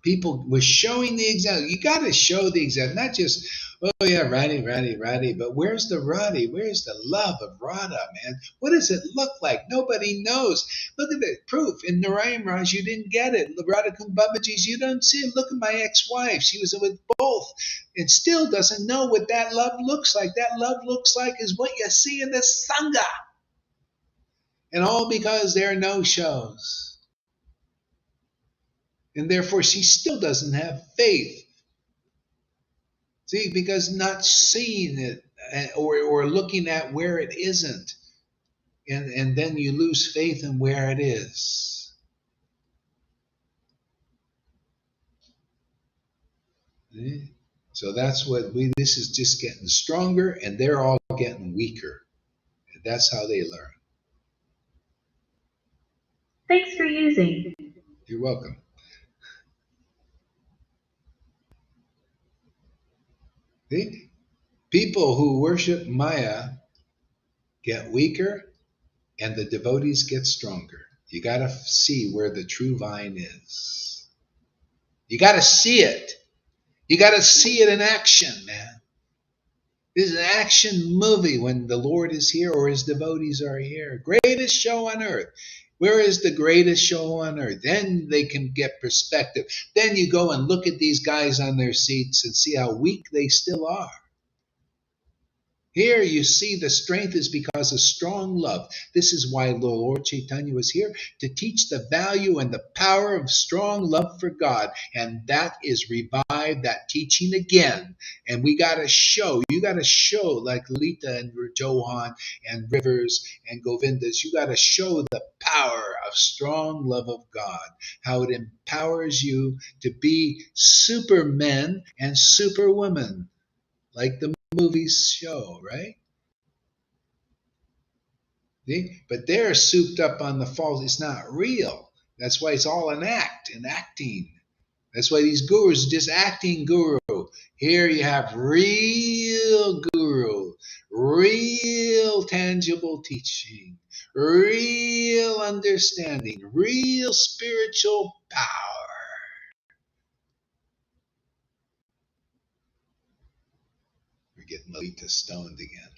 People, we're showing the example. You got to show the example, not just, oh yeah, Radhi, but where's the Radhi? Where's the love of Radha, man? What does it look like? Nobody knows. Look at the proof. In Narayan Raj, you didn't get it. Radha Kumbhabajis, you don't see it. Look at my ex-wife. She was with both and still doesn't know what that love looks like. That love looks like is what you see in the Sangha. And all because there are no shows. And therefore, she still doesn't have faith. See, because not seeing it or looking at where it isn't. And then you lose faith in where it is. See? So that's what this is just getting stronger, and they're all getting weaker. And that's how they learn. Thanks for using. You're welcome. See? People who worship Maya get weaker, and the devotees get stronger. You got to see where the true vine is. You got to see it. You got to see it in action, man. This is an action movie when the Lord is here or his devotees are here. Greatest show on earth. Where is the greatest show on earth? Then they can get perspective. Then you go and look at these guys on their seats and see how weak they still are. Here you see the strength is because of strong love. This is why the Lord Caitanya was here, to teach the value and the power of strong love for God. And that is revive that teaching again. And we got to show, you got to show like Lita and Johan and Rivers and Govindas, you got to show the power of strong love of God, how it empowers you to be supermen and superwomen, like the movies show, right? See? But they're souped up on the false. It's not real. That's why it's all an act, an acting. That's why these gurus are just acting guru. Here you have real guru, real tangible teaching, real understanding, real spiritual power. We're getting Lita stoned again.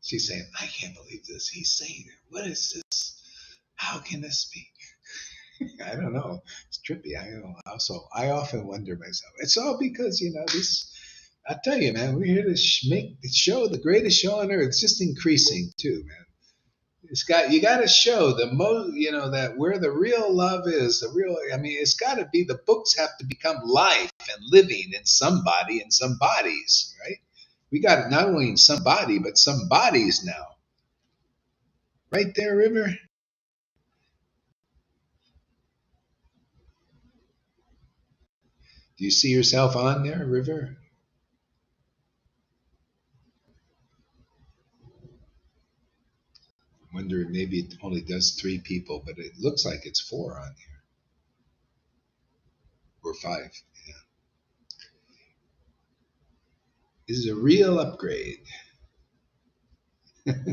She's saying, I can't believe this. He's saying it. What is this? How can this be? I don't know. It's trippy. I don't know. Also, I often wonder myself. It's all because, this. I tell you, man, we're here to make the show the greatest show on earth. It's just increasing too, man. You got to show the most, that where the real love is, it's got to be, the books have to become life and living in somebody and some bodies, right? We got it not only in somebody, but some bodies now. Right there, River. Do you see yourself on there, River? maybe it only does 3 people, but it looks like it's 4 on here, or 5. Yeah. This is a real upgrade. Yeah.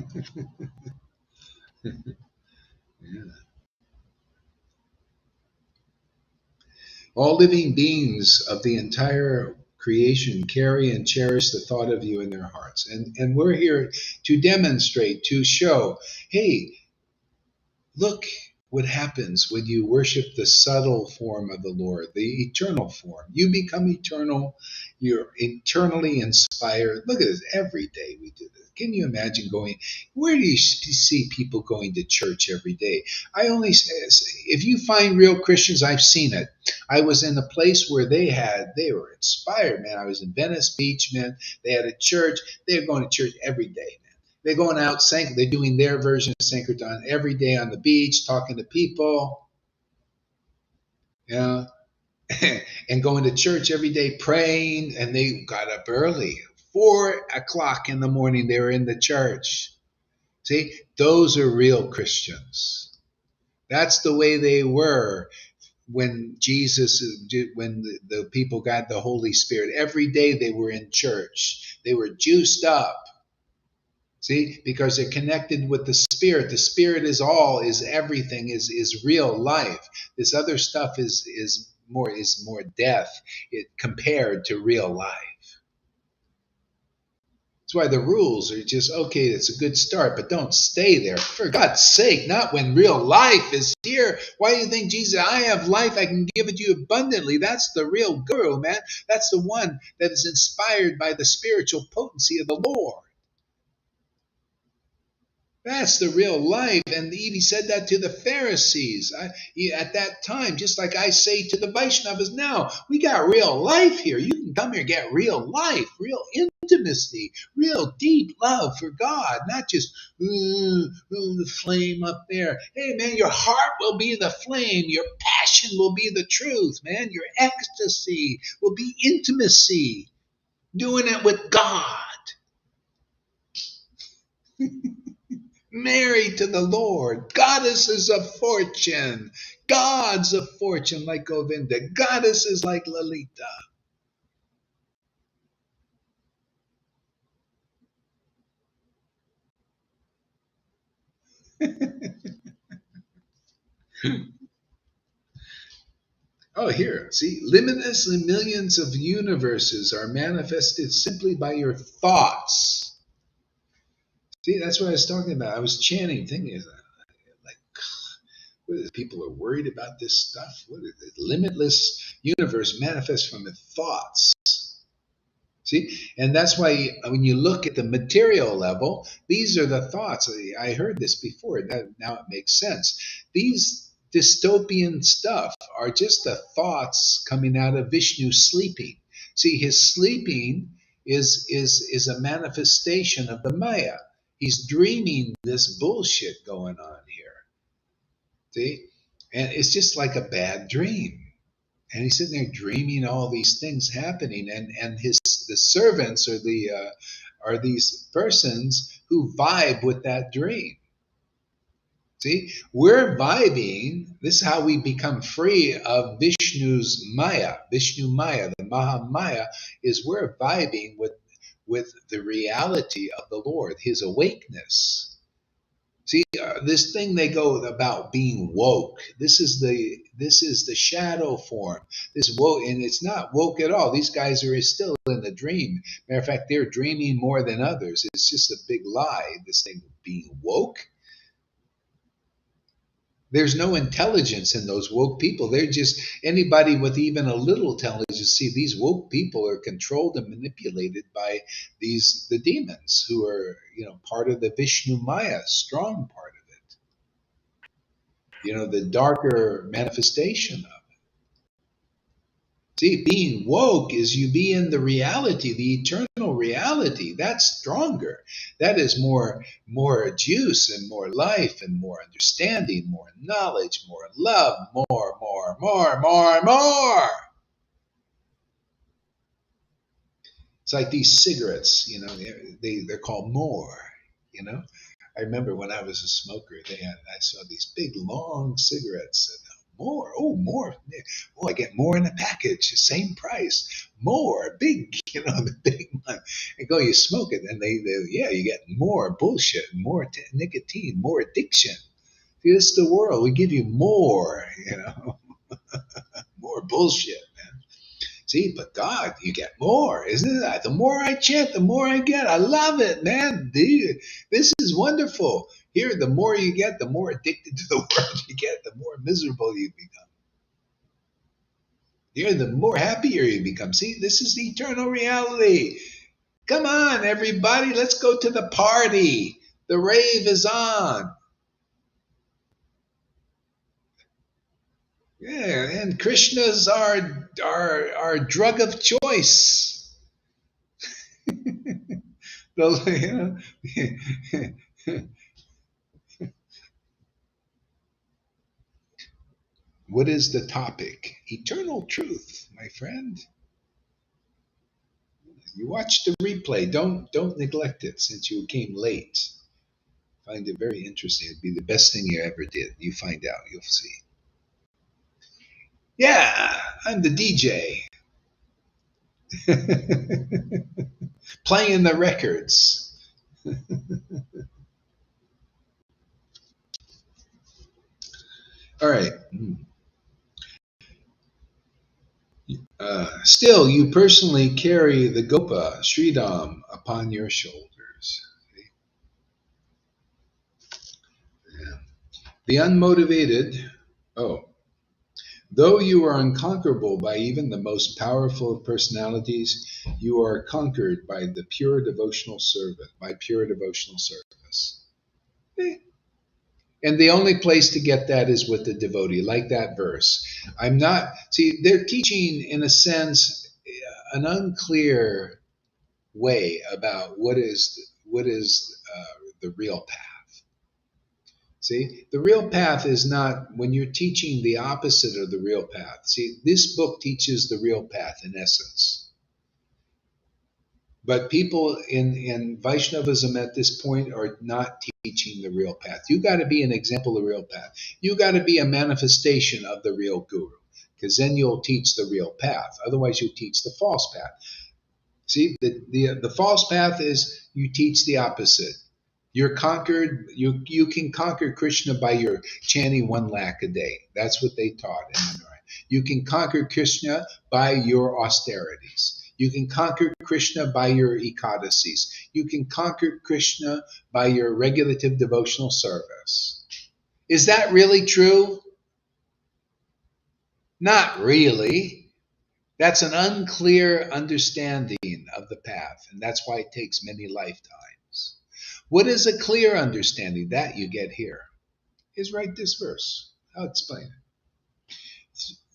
All living beings of the entire creation carry and cherish the thought of you in their hearts. And we're here to demonstrate, to show, hey, look what happens when you worship the subtle form of the Lord, the eternal form. You become eternal. You're eternally inspired. Look at this. Every day we do this. Can you imagine going? Where do you see people going to church every day? If you find real Christians, I've seen it. I was in a place where they were inspired, man. I was in Venice Beach, man. They had a church. They were going to church every day. They're going out, they're doing their version of Sankirtan every day on the beach, talking to people, yeah, and going to church every day, praying. And they got up early, 4 o'clock in the morning. They were in the church. See, those are real Christians. That's the way they were when the people got the Holy Spirit. Every day they were in church. They were juiced up. See, because they're connected with the Spirit. The Spirit is everything, is real life. This other stuff is more death compared to real life. That's why the rules are just, okay, it's a good start, but don't stay there. For God's sake, not when real life is here. Why do you think Jesus, I have life, I can give it to you abundantly? That's the real guru, man. That's the one that is inspired by the spiritual potency of the Lord. That's the real life. And he said that to the Pharisees at that time, just like I say to the Vaishnavas now. We got real life here. You can come here and get real life, real intimacy, real deep love for God, not just the flame up there. Hey, man, your heart will be the flame. Your passion will be the truth, man. Your ecstasy will be intimacy, doing it with God. Married to the Lord, goddesses of fortune, gods of fortune like Govinda, goddesses like Lalita. Oh, here, see, limitless millions of universes are manifested simply by your thoughts. See, that's what I was talking about. I was chanting, thinking, like, people are worried about this stuff. What is it? Limitless universe manifests from the thoughts. See, and that's why when you look at the material level, these are the thoughts. I heard this before. Now it makes sense. These dystopian stuff are just the thoughts coming out of Vishnu sleeping. See, his sleeping is a manifestation of the Maya. He's dreaming this bullshit going on here. See, and it's just like a bad dream. And he's sitting there dreaming all these things happening, and the servants are these persons who vibe with that dream. See, we're vibing. This is how we become free of Vishnu's Maya. Vishnu Maya, the Maha Maya, is we're vibing with the reality of the Lord, His awakeness. See, this thing they go about being woke. This is the shadow form. This woke, and it's not woke at all. These guys are still in the dream. Matter of fact, they're dreaming more than others. It's just a big lie. This thing being woke. There's no intelligence in those woke people. They're just anybody with even a little intelligence. See, these woke people are controlled and manipulated by the demons who are, part of the Vishnu Maya, strong part of it. The darker manifestation of it. See, being woke is you be in the reality, the eternal reality. That's stronger. That is more juice and more life and more understanding, more knowledge, more love, more. It's like these cigarettes, they're called more, I remember when I was a smoker, I saw these big long cigarettes. And more, oh more, oh I get more in a package, same price, more, big, the big one. And go, you smoke it, and yeah, you get more bullshit, more nicotine, more addiction. This is the world. We give you more, more bullshit. See, but God, you get more, isn't it? The more I chant, the more I get. I love it, man. This is wonderful. Here, the more you get, the more addicted to the world you get, the more miserable you become. Here, the more happier you become. See, this is the eternal reality. Come on, everybody, let's go to the party. The rave is on. Yeah, and Krishna's our drug of choice. What is the topic? Eternal truth, my friend. You watch the replay. Don't neglect it since you came late. Find it very interesting. It'd be the best thing you ever did. You find out, you'll see. Yeah, I'm the DJ. Playing the records. All right. Still, you personally carry the Gopa, Sridham, upon your shoulders. Yeah. The unmotivated, though you are unconquerable by even the most powerful of personalities, you are conquered by the pure devotional service, Eh. And the only place to get that is with the devotee, like that verse. They're teaching, in a sense, an unclear way about what is the real path. See, the real path is not when you're teaching the opposite of the real path. See, this book teaches the real path in essence. But people in Vaishnavism at this point are not teaching the real path. You got to be an example of the real path. You got to be a manifestation of the real guru, because then you'll teach the real path. Otherwise, you'll teach the false path. See, the false path is you teach the opposite. You're conquered. You can conquer Krishna by your chanting 1 lakh a day. That's what they taught in the North. You can conquer Krishna by your austerities. You can conquer Krishna by your ekadasis. You can conquer Krishna by your regulative devotional service. Is that really true? Not really. That's an unclear understanding of the path, and that's why it takes many lifetimes. What is a clear understanding? That you get here. Is right this verse. I'll explain it.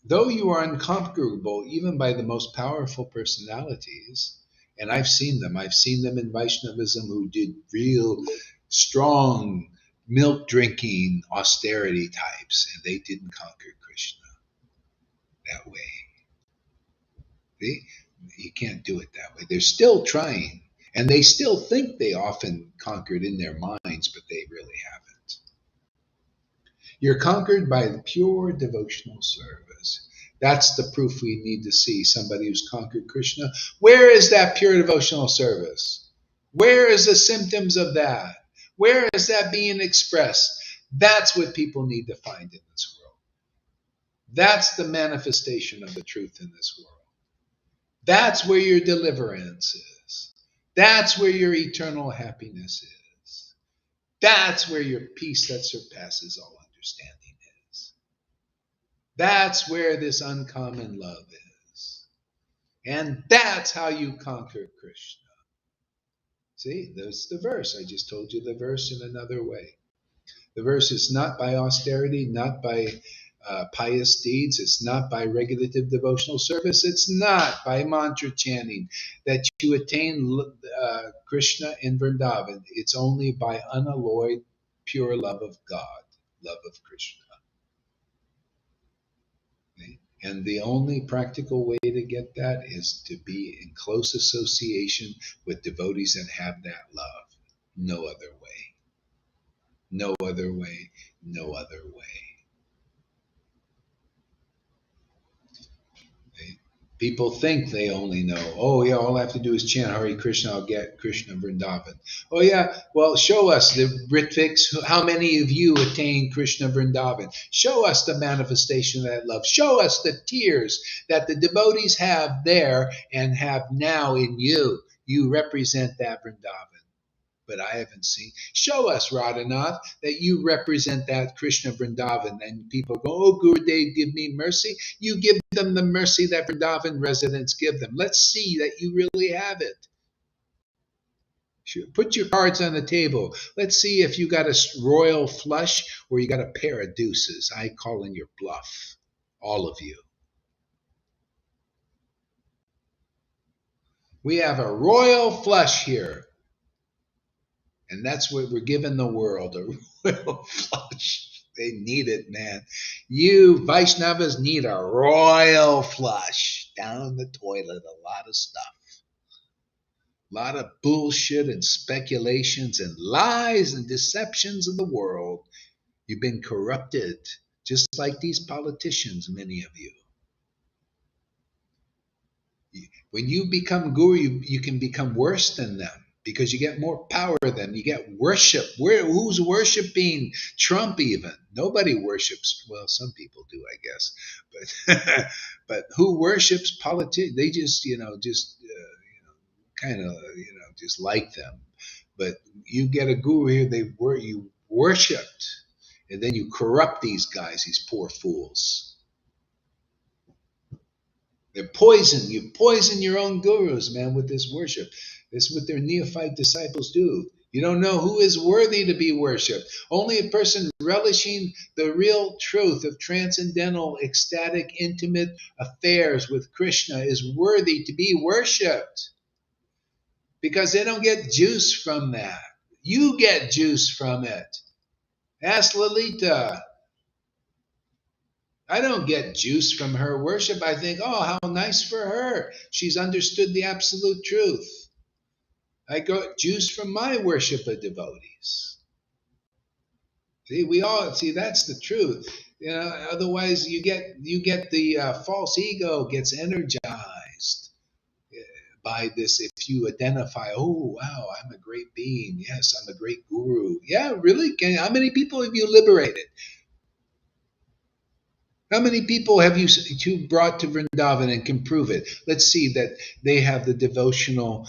Though you are unconquerable even by the most powerful personalities, and I've seen them in Vaishnavism who did real strong milk drinking austerity types, and they didn't conquer Krishna that way. See? You can't do it that way. They're still trying, and they still think they often conquered in their minds, but they really haven't. You're conquered by the pure devotional service. That's the proof we need to see somebody who's conquered Krishna. Where is that pure devotional service? Where is the symptoms of that? Where is that being expressed? That's what people need to find in this world. That's the manifestation of the truth in this world. That's where your deliverance is. That's where your eternal happiness is. That's where your peace that surpasses all understanding is. That's where this uncommon love is. And that's how you conquer Krishna. See, that's the verse. I just told you the verse in another way. The verse is not by austerity, not by pious deeds. It's not by regulative devotional service. It's not by mantra chanting that you attain Krishna in Vrindavan. It's only by unalloyed, pure love of God, love of Krishna. Okay? And the only practical way to get that is to be in close association with devotees that have that love. No other way. No other way, no other way. People think they only know. Oh yeah, all I have to do is chant Hare Krishna, I'll get Krishna Vrindavan. Oh yeah, well show us the Ritviks. How many of you attain Krishna Vrindavan? Show us the manifestation of that love. Show us the tears that the devotees have there and have now in you. You represent that Vrindavan. But I haven't seen. Show us, Radhanath, that you represent that Krishna Vrindavan. And people go, oh, Gurudev, give me mercy. You give them the mercy that Vrindavan residents give them. Let's see that you really have it. Put your cards on the table. Let's see if you got a royal flush or you got a pair of deuces. I call in your bluff, all of you. We have a royal flush here. And that's what we're giving the world, a royal flush. They need it, man. You Vaishnavas need a royal flush. Down the toilet, a lot of stuff. A lot of bullshit and speculations and lies and deceptions of the world. You've been corrupted, just like these politicians, many of you. When you become guru, you can become worse than them. Because you get more power than you get worship. Who's worshiping Trump even? Nobody worships. Well, some people do, I guess. But who worships politics? They just, kind of, just like them. But you get a guru here, you worshipped. And then you corrupt these guys, these poor fools. They're poison. You poison your own gurus, man, with this worship. This is what their neophyte disciples do. You don't know who is worthy to be worshipped. Only a person relishing the real truth of transcendental, ecstatic, intimate affairs with Krishna is worthy to be worshipped. Because they don't get juice from that. You get juice from it. Ask Lalita. I don't get juice from her worship. I think, oh, how nice for her. She's understood the absolute truth. I got juice from my worship of devotees. See, that's the truth. Otherwise you get the false ego gets energized by this. If you identify, oh wow, I'm a great being. Yes, I'm a great guru. Yeah, really? How many people have you liberated? How many people have you brought to Vrindavan and can prove it? Let's see that they have the devotional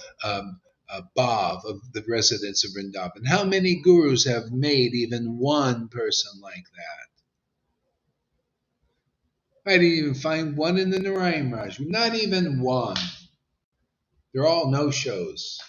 bhav of the residents of Vrindavan. How many gurus have made even one person like that? I didn't even find one in the Narayan Raj. Not even one. They're all no-shows.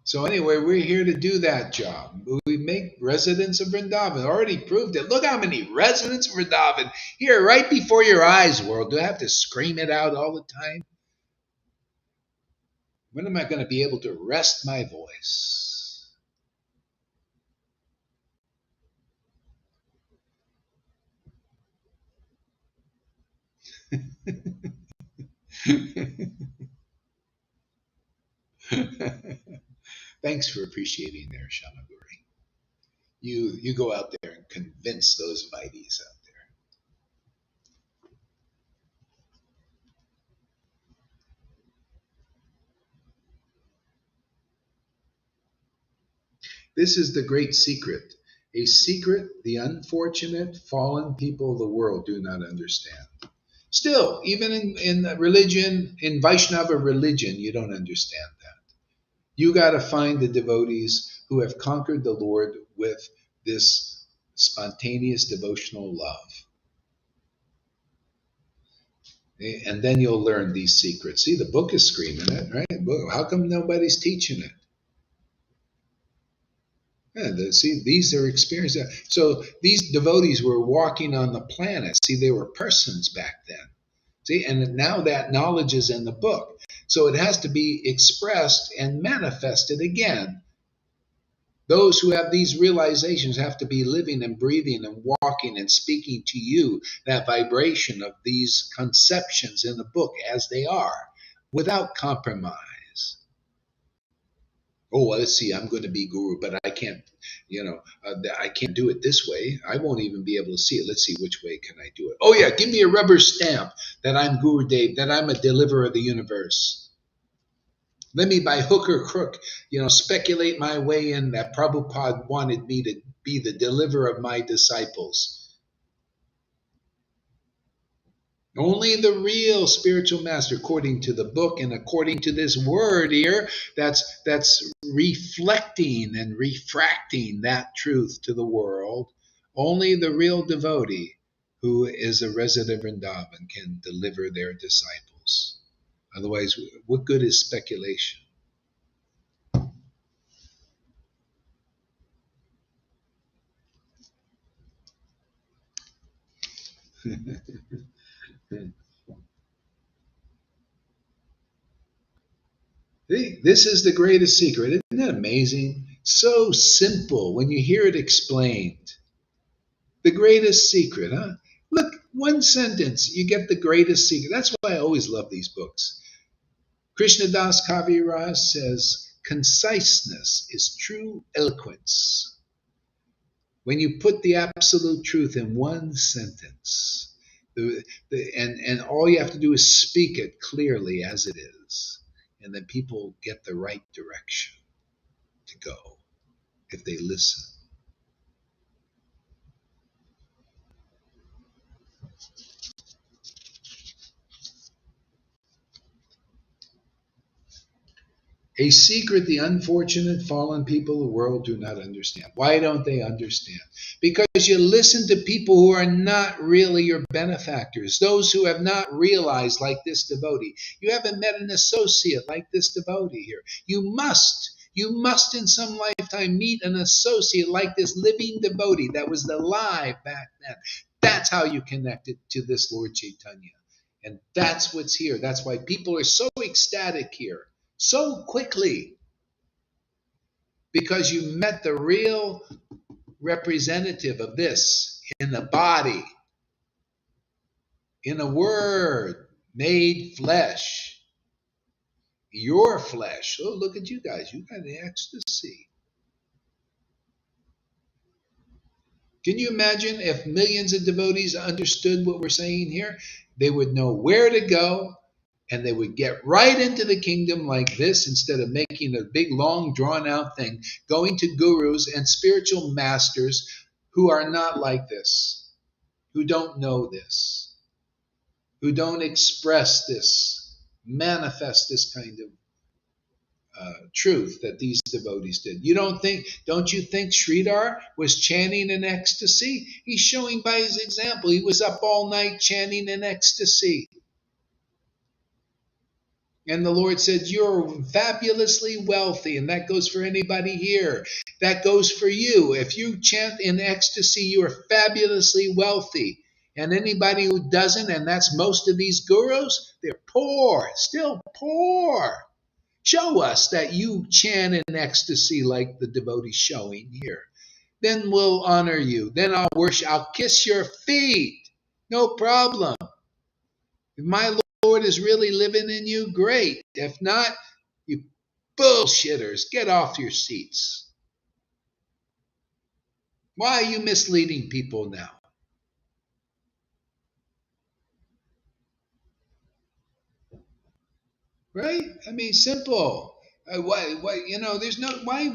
So anyway, we're here to do that job. We make residents of Vrindavan. Already proved it. Look how many residents of Vrindavan here right before your eyes, world. Do I have to scream it out all the time? When am I going to be able to rest my voice? Thanks for appreciating there, Shamaguri. You go out there and convince those Vaides out there. This is the great secret. A secret the unfortunate, fallen people of the world do not understand. Still, even in religion, in Vaishnava religion, you don't understand that. You got to find the devotees who have conquered the Lord with this spontaneous devotional love. And then you'll learn these secrets. See, the book is screaming it, right? How come nobody's teaching it? Yeah, see, these are experiences. So these devotees were walking on the planet. See, they were persons back then. See, and now that knowledge is in the book. So it has to be expressed and manifested again. Those who have these realizations have to be living and breathing and walking and speaking to you that vibration of these conceptions in the book as they are, without compromise. Oh, well, let's see, I'm going to be guru, but I can't, I can't do it this way. I won't even be able to see it. Let's see, which way can I do it? Oh, yeah, give me a rubber stamp that I'm Guru Dev, that I'm a deliverer of the universe. Let me, by hook or crook, speculate my way in that Prabhupada wanted me to be the deliverer of my disciples. Only the real spiritual master, according to the book and according to this word here, that's reflecting and refracting that truth to the world. Only the real devotee who is a resident of Vrindavan can deliver their disciples. Otherwise, what good is speculation? This is the greatest secret. Isn't that amazing? So simple when you hear it explained. The greatest secret, huh? Look, one sentence, you get the greatest secret. That's why I always love these books. Krishnadas Kaviraj says, conciseness is true eloquence. When you put the absolute truth in one sentence, and all you have to do is speak it clearly as it is, and then people get the right direction to go if they listen. A secret the unfortunate fallen people of the world do not understand. Why don't they understand? Because you listen to people who are not really your benefactors, those who have not realized like this devotee. You haven't met an associate like this devotee here. You must in some lifetime meet an associate like this living devotee that was alive back then. That's how you connected to this Lord Caitanya. And that's what's here. That's why people are so ecstatic here so quickly, because you met the real representative of this in the body, in a word made flesh, your flesh. Oh, look at you guys. You got the ecstasy. Can you imagine if millions of devotees understood what we're saying here? They would know where to go, and they would get right into the kingdom like this instead of making a big, long, drawn-out thing, going to gurus and spiritual masters who are not like this, who don't know this, who don't express this, manifest this kind of truth that these devotees did. Don't you think Sridhar was chanting in ecstasy? He's showing by his example. He was up all night chanting in ecstasy. And the Lord said, you're fabulously wealthy. And that goes for anybody here. That goes for you. If you chant in ecstasy, you are fabulously wealthy. And anybody who doesn't, and that's most of these gurus, they're poor, still poor. Show us that you chant in ecstasy like the devotee's showing here. Then we'll honor you. Then I'll worship. I'll kiss your feet. No problem. If my Lord is really living in you, great. If not, you bullshitters, get off your seats. Why are you misleading people now? Right? I mean, simple. Why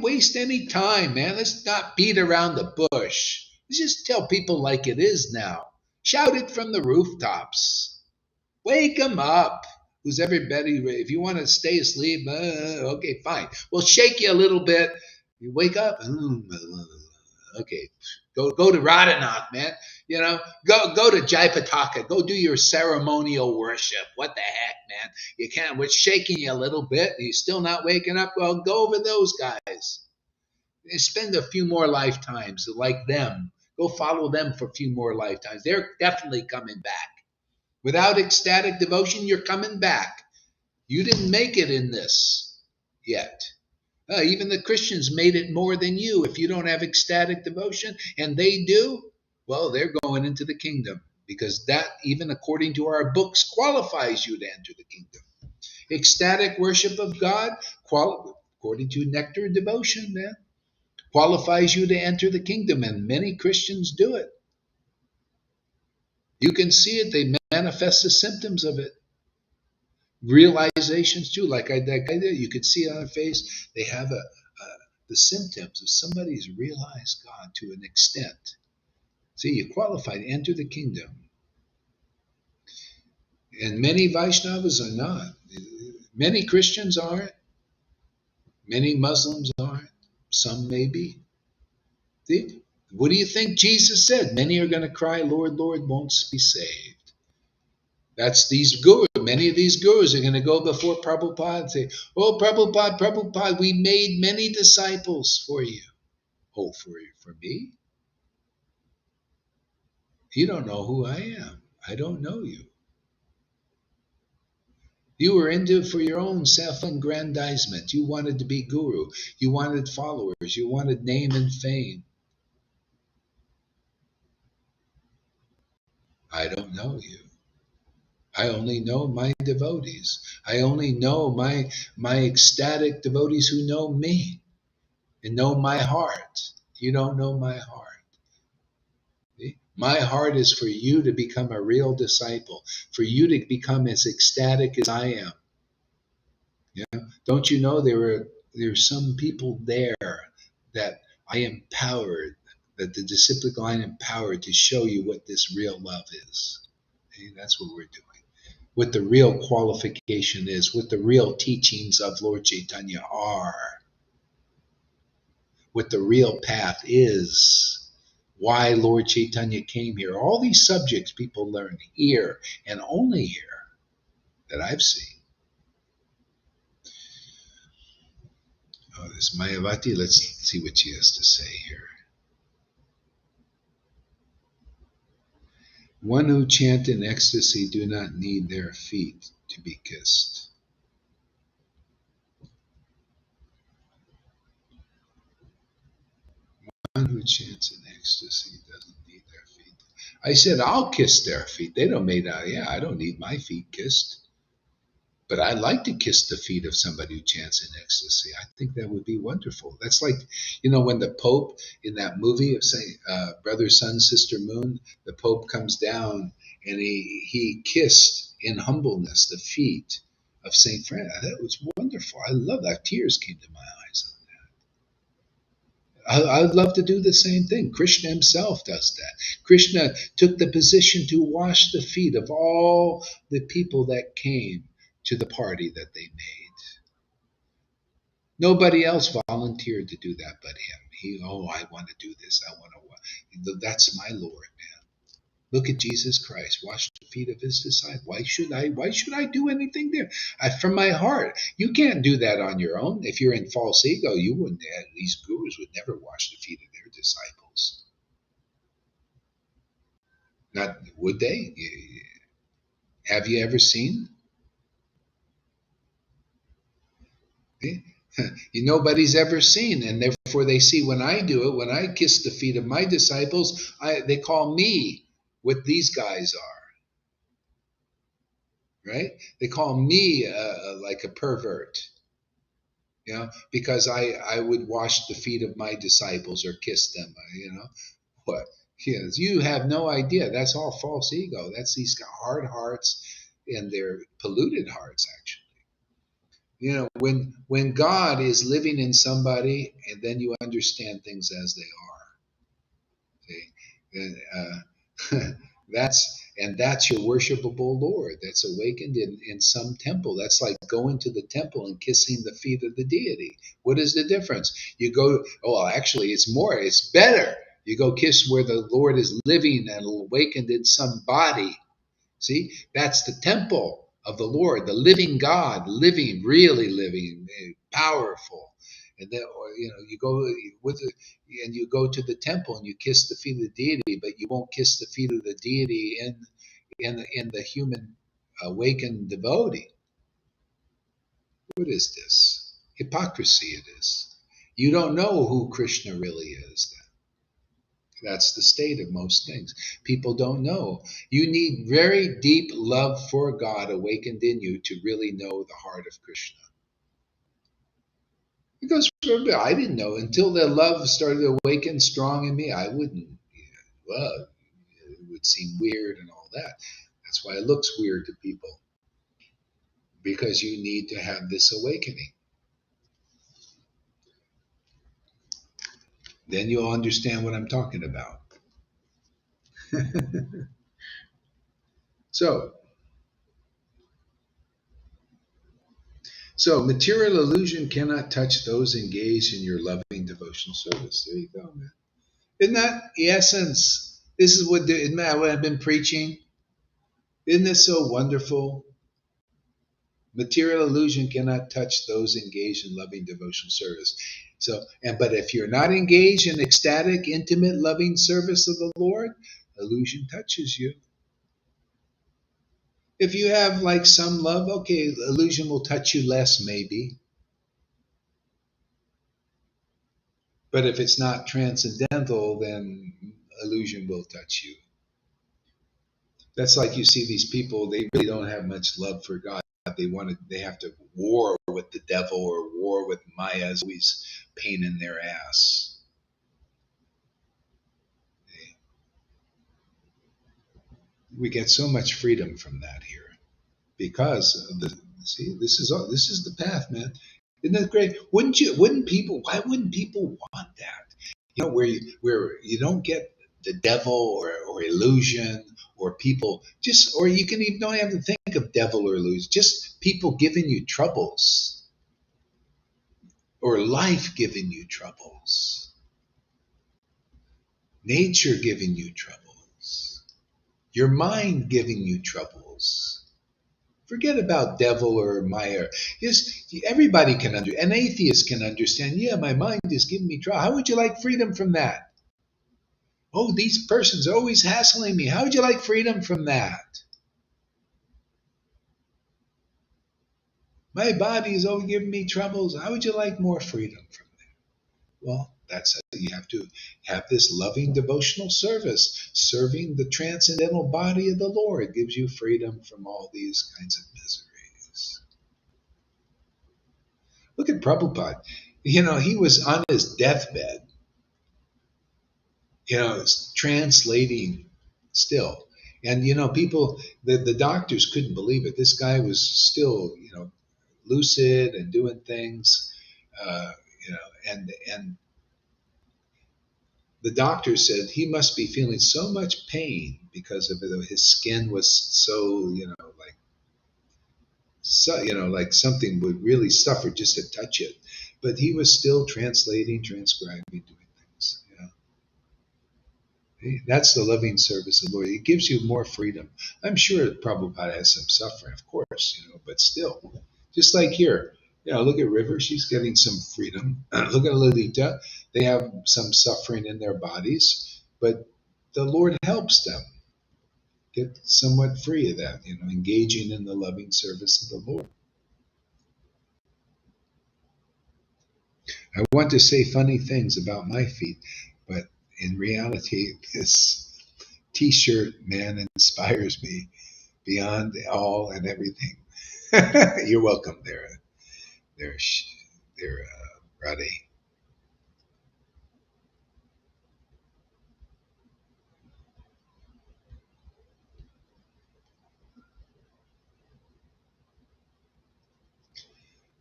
waste any time, man? Let's not beat around the bush. Let's just tell people like it is now. Shout it from the rooftops. Wake them up. Who's everybody? If you want to stay asleep, okay, fine. We'll shake you a little bit. You wake up. Okay, go to Radhanath, man. Go to Jaipataka. Go do your ceremonial worship. What the heck, man? You can't. We're shaking you a little bit. You're still not waking up. Well, go over those guys. Spend a few more lifetimes like them. Go follow them for a few more lifetimes. They're definitely coming back. Without ecstatic devotion, you're coming back. You didn't make it in this yet. Even the Christians made it more than you. If you don't have ecstatic devotion, and they do, well, they're going into the kingdom, because that, even according to our books, qualifies you to enter the kingdom. Ecstatic worship of God according to nectar of devotion, man. Qualifies you to enter the kingdom, and many Christians do it. You can see it, they manifest the symptoms of it. Realizations too, like I did. You could see it on their face. They have the symptoms of somebody's realized God to an extent. See, you qualify to enter the kingdom. And many Vaishnavas are not. Many Christians aren't. Many Muslims aren't. Some may be. See? What do you think Jesus said? Many are going to cry, Lord, Lord, won't be saved. That's these gurus. Many of these gurus are going to go before Prabhupada and say, oh, Prabhupada, Prabhupada, we made many disciples for you. Oh, for me? You don't know who I am. I don't know you. You were into it for your own self-aggrandizement. You wanted to be guru. You wanted followers. You wanted name and fame. I don't know you. I only know my devotees. I only know my ecstatic devotees who know me and know my heart. You don't know my heart. See? My heart is for you to become a real disciple, for you to become as ecstatic as I am. Yeah. Don't you know there's some people there that I empowered, that the disciplic line empowered to show you what this real love is. See? That's what we're doing. What the real qualification is, what the real teachings of Lord Caitanya are, what the real path is, why Lord Caitanya came here. All these subjects people learn here and only here that I've seen. Oh, this Mayavati, let's see what she has to say here. One who chant in ecstasy do not need their feet to be kissed. One who chants in ecstasy doesn't need their feet. I said, I'll kiss their feet. They don't make out, yeah, I don't need my feet kissed. But I'd like to kiss the feet of somebody who chants in ecstasy. I think that would be wonderful. That's like, when the Pope in that movie of say, Brother, Sun, Sister, Moon, the Pope comes down and he kissed in humbleness the feet of Saint Francis. That was wonderful. I love that. Tears came to my eyes on that. I'd love to do the same thing. Krishna himself does that. Krishna took the position to wash the feet of all the people that came to the party that they made. Nobody else volunteered to do that but him. I want to do this. That's my Lord, man. Look at Jesus Christ, wash the feet of his disciples. Why should I do anything there? From my heart. You can't do that on your own. If you're in false ego, you wouldn't. These gurus would never wash the feet of their disciples. Not would they? Have you ever seen? Nobody's ever seen, and therefore they see when I do it, when I kiss the feet of my disciples, they call me what these guys are, right? They call me like a pervert, because I would wash the feet of my disciples or kiss them, What? Yes, you have no idea. That's all false ego. That's these hard hearts, and they're polluted hearts, actually. When God is living in somebody, and then you understand things as they are. See? That's your worshipable Lord. That's awakened in some temple. That's like going to the temple and kissing the feet of the deity. What is the difference? You go, actually, it's better. You go kiss where the Lord is living and awakened in some body. See, that's the temple of the Lord, the living God, living, really living, powerful. And then, you go and you go to the temple and you kiss the feet of the deity, but you won't kiss the feet of the deity in the human awakened devotee. What is this? Hypocrisy it is. You don't know who Krishna really is then. That's the state of most things. People don't know. You need very deep love for God awakened in you to really know the heart of Krishna. It goes for a bit. I didn't know until the love started to awaken strong in me. I wouldn't. Well, it would seem weird and all that. That's why it looks weird to people, because you need to have this awakening. Then you'll understand what I'm talking about. So material illusion cannot touch those engaged in your loving devotional service. There you go, man. Isn't that the essence? This is isn't that what I've been preaching? Isn't this so wonderful? Material illusion cannot touch those engaged in loving devotional service. But if you're not engaged in ecstatic, intimate, loving service of the Lord, illusion touches you. If you have like some love, okay, illusion will touch you less, maybe. But if it's not transcendental, then illusion will touch you. That's like you see these people, they really don't have much love for God. They have to war with the devil or war with Maya, is always pain in their ass. We get so much freedom from that here because of this is the path, man. Isn't that great? Why wouldn't people want that? You know, where you don't get the devil or illusion or people or you can even don't have to think of devil or illusion, just people giving you troubles or life giving you troubles, nature giving you troubles, your mind giving you troubles. Forget about devil or Maya. Everybody can understand. An atheist can understand. Yeah, my mind is giving me trouble. How would you like freedom from that? Oh, these persons are always hassling me. How would you like freedom from that? My body is always giving me troubles. How would you like more freedom from that? Well, that's it. You have to have this loving devotional service, serving the transcendental body of the Lord gives you freedom from all these kinds of miseries. Look at Prabhupada. You know, he was on his deathbed, translating still. And, people, the doctors couldn't believe it. This guy was still, lucid and doing things, uh, and the doctor said he must be feeling so much pain because of it. His skin was so, like something would really suffer just to touch it. But he was still translating, transcribing, doing things. That's the loving service of the Lord. It gives you more freedom. I'm sure Prabhupada has some suffering, of course, but still, just like here, look at River. She's getting some freedom. Look at Lolita. They have some suffering in their bodies, but the Lord helps them get somewhat free of that, engaging in the loving service of the Lord. I want to say funny things about my feet, but in reality, this T-shirt, man, inspires me beyond all and everything. You're welcome there, Radhe.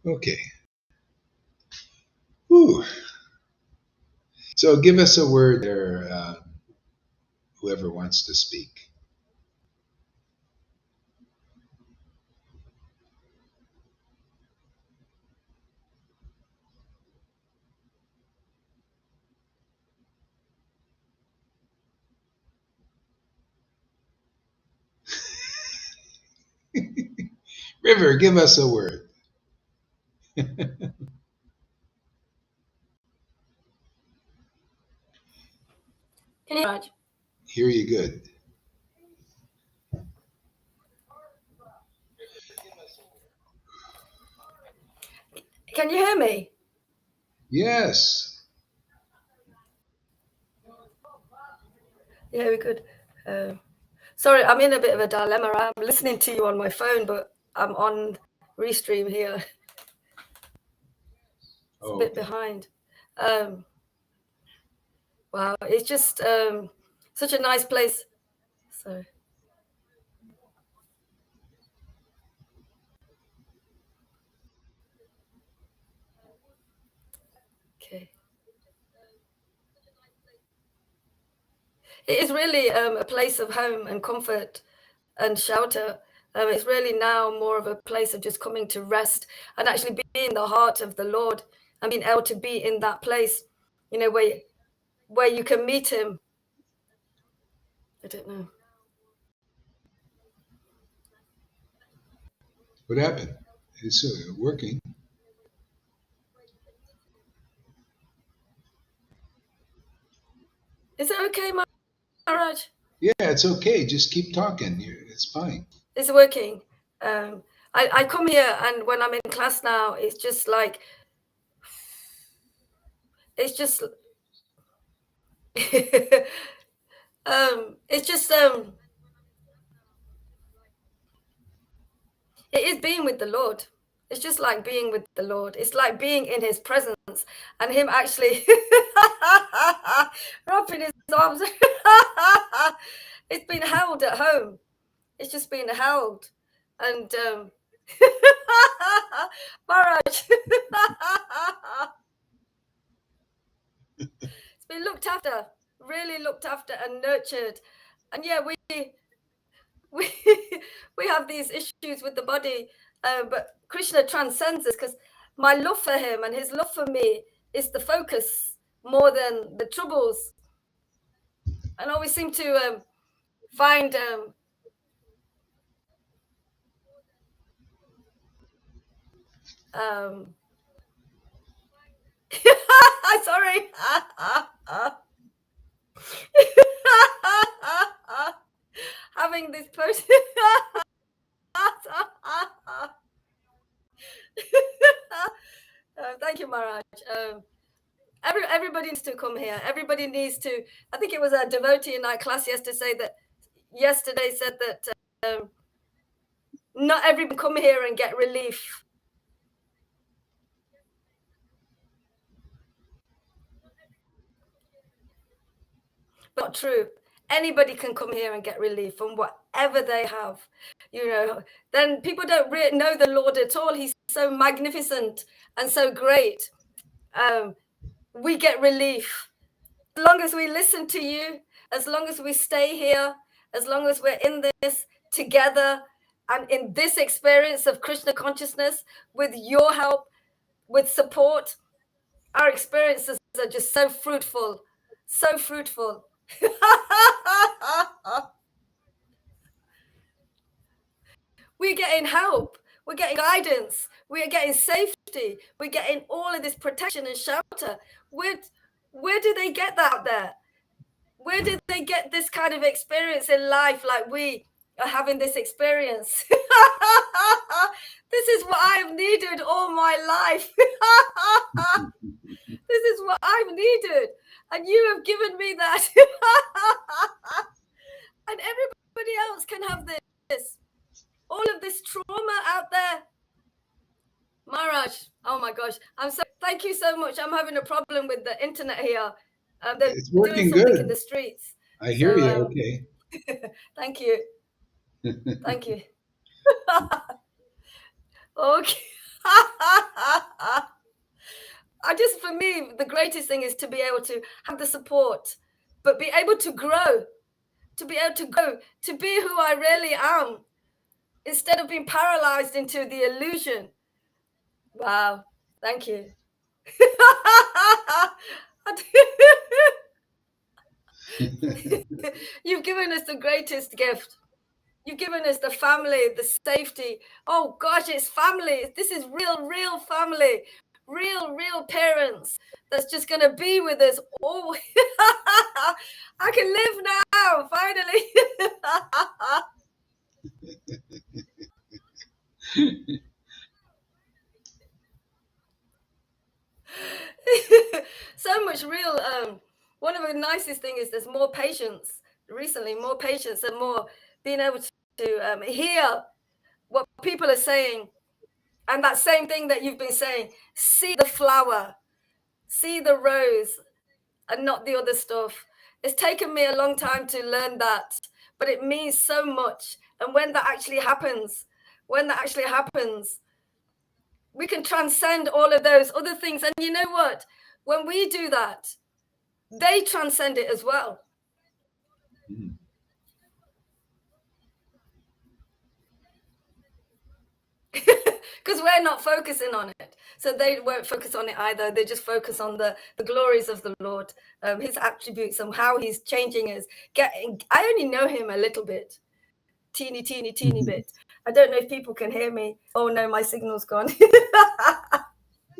Okay. Whew. So give us a word there, whoever wants to speak. River, give us a word. Can you, Raj? Hear you good. Can you hear me? Yes. Yeah, we could. Sorry, I'm in a bit of a dilemma. I'm listening to you on my phone, but I'm on Restream here. Oh, a bit okay. behind. Wow, it's just such a nice place. So okay, it is really a place of home and comfort and shelter. It's really now more of a place of just coming to rest and actually being in the heart of the Lord and being able to be in that place, you know, where you can meet him. I don't know. What happened? It's working. Is it okay, Maharaj? Yeah, it's okay. Just keep talking. It's fine. It's working. I come here, and when I'm in class now, it's just like it's just it's just it is being with the Lord. It's just like being with the Lord. It's like being in his presence and him actually wrapping his arms. It's been held at home. It's just been held. And Maharaj, it's been looked after, really looked after and nurtured. And yeah, we we have these issues with the body, but Krishna transcends this because my love for him and his love for me is the focus more than the troubles. And I always seem to find sorry. Having this person. Thank you, Maharaj. Everybody needs to come here. Everybody needs to. I think it was a devotee in our class yesterday said that not everyone come here and get relief. But not true. Anybody can come here and get relief from whatever they have, you know. Then people don't really know the Lord at all. He's so magnificent and so great. We get relief as long as we listen to you, as long as we stay here, as long as we're in this together and in this experience of Krishna consciousness with your help, with support. Our experiences are just so fruitful, so fruitful. We're getting help, we're getting guidance, we're getting safety, we're getting all of this protection and shelter. Where do they get that out there? Where did they get this kind of experience in life like we are having this experience? This is what I've needed all my life. This is what I've needed. And you have given me that. And everybody else can have this. All of this trauma out there. Maharaj, oh my gosh. Thank you so much. I'm having a problem with the internet here. They're It's doing working something good. in the streets. I hear you. Okay. Thank you. Thank you. Okay. For me, the greatest thing is to be able to have the support, but be able to grow, to be who I really am, instead of being paralyzed into the illusion. Wow. Thank you. You've given us the greatest gift. You've given us the family, the safety. Oh gosh, it's family. This is real family. Real parents that's just going to be with us all. I can live now, finally. So much real. One of the nicest things is there's more patience recently, more patience and more being able to hear what people are saying And that same thing that you've been saying, see the flower, see the rose, and not the other stuff. It's taken me a long time to learn that, but it means so much. And when that actually happens, we can transcend all of those other things. And you know what? When we do that, they transcend it as well. Because we're not focusing on it. So they won't focus on it either. They just focus on the glories of the Lord, his attributes and how he's changing us. I only know him a little bit. Teeny bit. I don't know if people can hear me. Oh no, my signal's gone.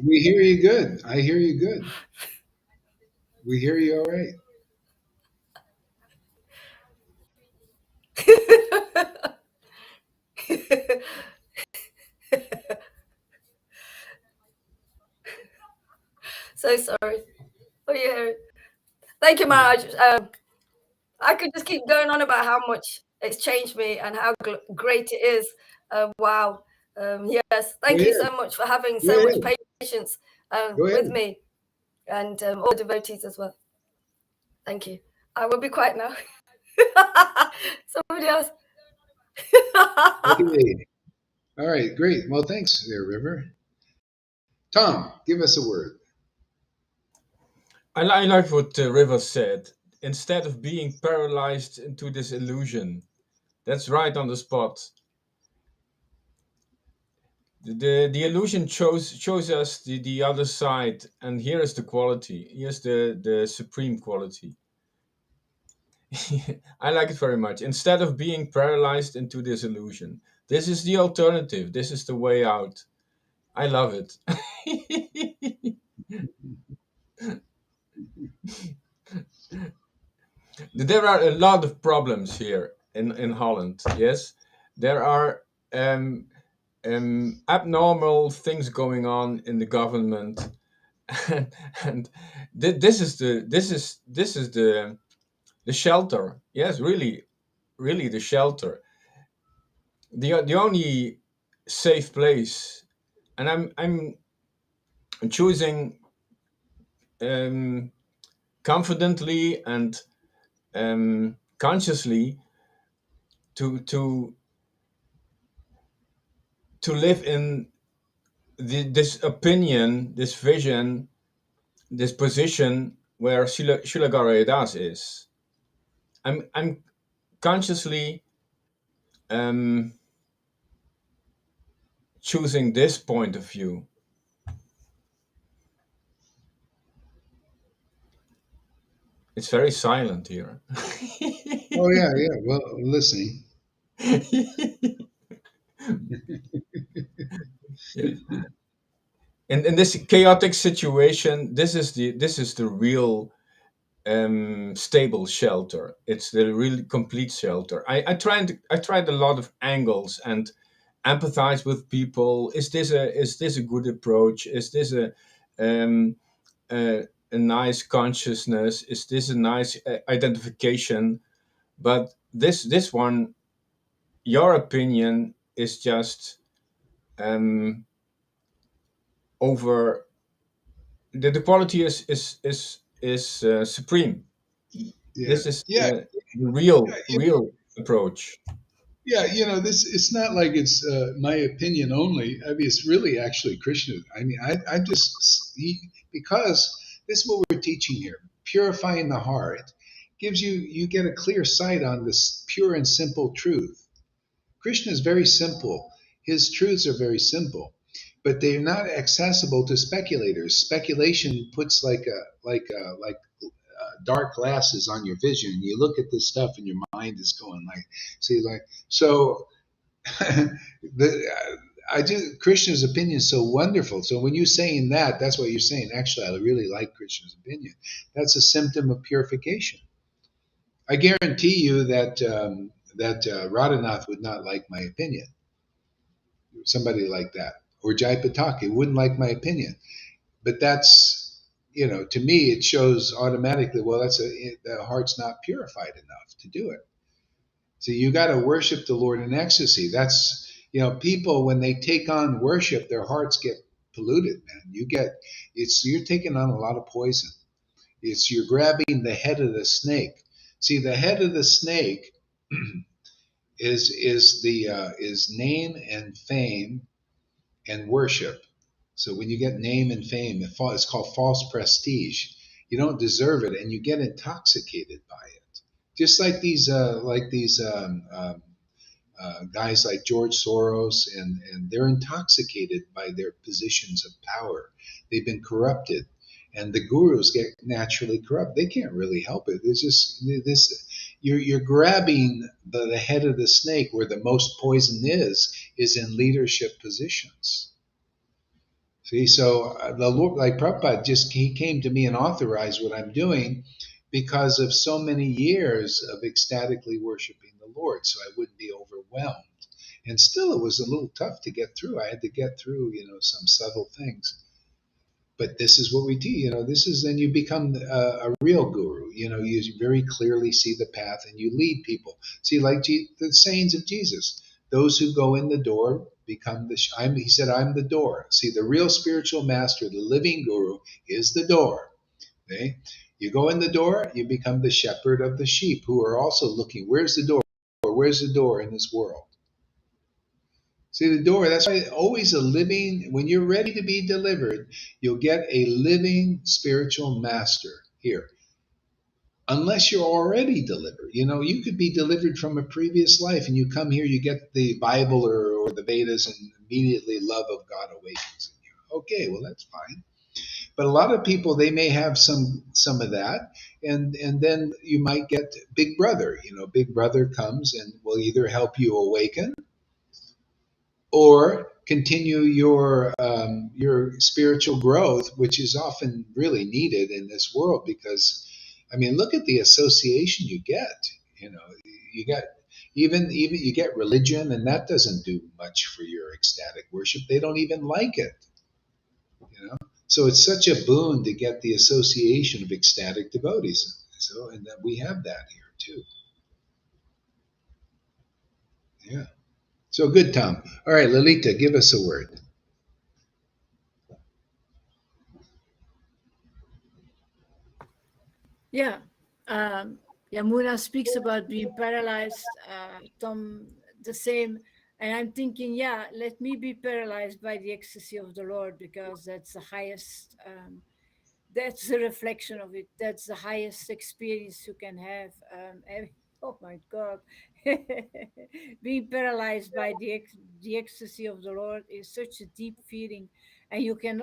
We hear you good. I hear you good. We hear you all right. So sorry. Oh, you hear it? Thank you, Maharaj. I could just keep going on about how much it's changed me and how great it is. Wow. Yes. Thank you so much for having so much patience with me and all devotees as well. Thank you. I will be quiet now. Somebody else. Okay. All right, great. Well, thanks there, River. Tom, give us a word. I like what River said. Instead of being paralyzed into this illusion, that's right on the spot. The illusion shows us the other side, and here is the quality. Here's the supreme quality. I like it very much. Instead of being paralyzed into this illusion, this is the alternative. This is the way out. I love it. There are a lot of problems here in Holland. Yes, there are abnormal things going on in the government, and this is the shelter. Yes, really the shelter. The only safe place, and I'm choosing confidently and consciously to live in this opinion, this vision, this position where Srila Gauraidas is. I'm consciously choosing this point of view. It's very silent here. Oh yeah. Well, listening. Yeah. In this chaotic situation, this is the real stable shelter. It's the really complete shelter. I tried a lot of angles and empathize with people. Is this a good approach? Is this a nice consciousness? Is this a nice identification? But this one, your opinion is just over. The quality is supreme. Yeah. This is the real approach. Yeah, this, it's not like it's my opinion only. I mean, it's really actually Krishna. I mean, because this is what we're teaching here. Purifying the heart gives you get a clear sight on this pure and simple truth. Krishna is very simple. His truths are very simple, but they're not accessible to speculators. Speculation puts like dark glasses on your vision. You look at this stuff, and your mind is going like, see, like so. Krishna's opinion is so wonderful. So when you're saying that, that's what you're saying. Actually, I really like Krishna's opinion. That's a symptom of purification. I guarantee you that Radhanath would not like my opinion. Somebody like that, or Jai Pataki wouldn't like my opinion. But that's, to me, it shows automatically. Well, the heart's not purified enough to do it. So you got to worship the Lord in ecstasy. People, when they take on worship, their hearts get polluted, man. You're taking on a lot of poison. You're grabbing the head of the snake. See, the head of the snake is name and fame and worship. So when you get name and fame, it's called false prestige. You don't deserve it, and you get intoxicated by it. Just like these guys like George Soros, and they're intoxicated by their positions of power. They've been corrupted, and the gurus get naturally corrupt. They can't really help it. It's just this. You're grabbing the head of the snake, where the most poison is in leadership positions. See, so the Lord, like Prabhupada, he came to me and authorized what I'm doing because of so many years of ecstatically worshiping the Lord, so I wouldn't be overwhelmed. And still, it was a little tough to get through. I had to get through, some subtle things. But this is what we do. Then you become a real guru. You very clearly see the path and you lead people. See, like the sayings of Jesus, those who go in the door become he said, I'm the door. See, the real spiritual master, the living guru, is the door. Okay? You go in the door, you become the shepherd of the sheep who are also looking, where's the door? Where's the door in this world? See, the door, that's why always when you're ready to be delivered, you'll get a living spiritual master here. Unless you're already delivered. You could be delivered from a previous life and you come here, you get the Bible or the Vedas, and immediately love of God awakens in you. Okay, well, that's fine. But a lot of people, they may have some of that, and then you might get Big Brother. Big Brother comes and will either help you awaken or continue your spiritual growth, which is often really needed in this world. Because, I mean, look at the association you get. You get even you get religion, and that doesn't do much for your ecstatic worship. They don't even like it. So it's such a boon to get the association of ecstatic devotees. So, and that we have that here too. Yeah. So good, Tom. All right, Lalita, give us a word. Yeah. Yamuna speaks about being paralyzed. Tom, the same. And I'm thinking, yeah, let me be paralyzed by the ecstasy of the Lord, because that's the highest, that's the reflection of it. That's the highest experience you can have. Oh my God. Being paralyzed by the ecstasy of the Lord is such a deep feeling. And you can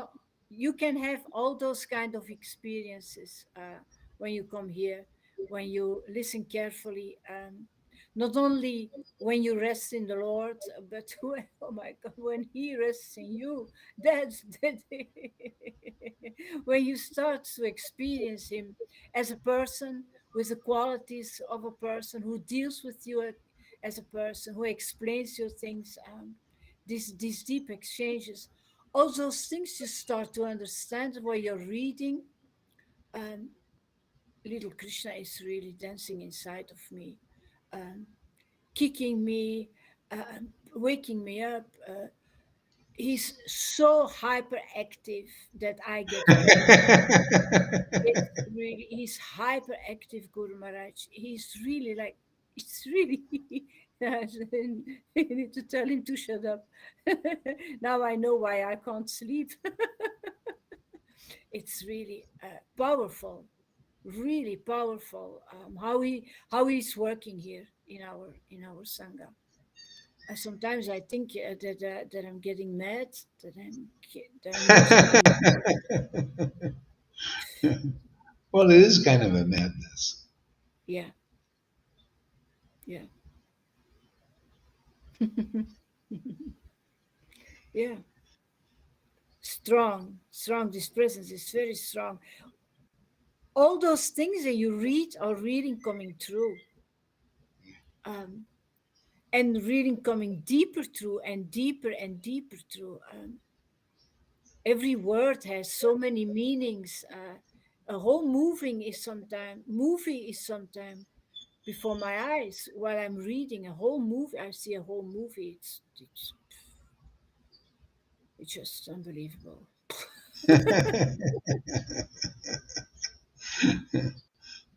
have all those kind of experiences when you come here, when you listen carefully, not only when you rest in the Lord, but oh my God, when He rests in you, that's that. When you start to experience Him as a person with the qualities of a person, who deals with you as a person, who explains your things, these deep exchanges, all those things you start to understand while you're reading. Um, little Krishna is really dancing inside of me, kicking me, waking me up. He's so hyperactive that I get it's really, he's hyperactive, Guru Maharaj. He's really like, it's really, you need to tell him to shut up. Now I know why I can't sleep. It's really powerful, really powerful, how he's working here in our sangha. Sometimes I think that I'm getting mad, that I'm losing my. Well, it is kind of a madness. Yeah, yeah. Yeah, strong. This presence is very strong. All those things that you read are reading coming true, and reading coming deeper through, and deeper through. Every word has so many meanings. A whole movie is sometimes before my eyes while I'm reading a whole movie. I see a whole movie. It's just unbelievable.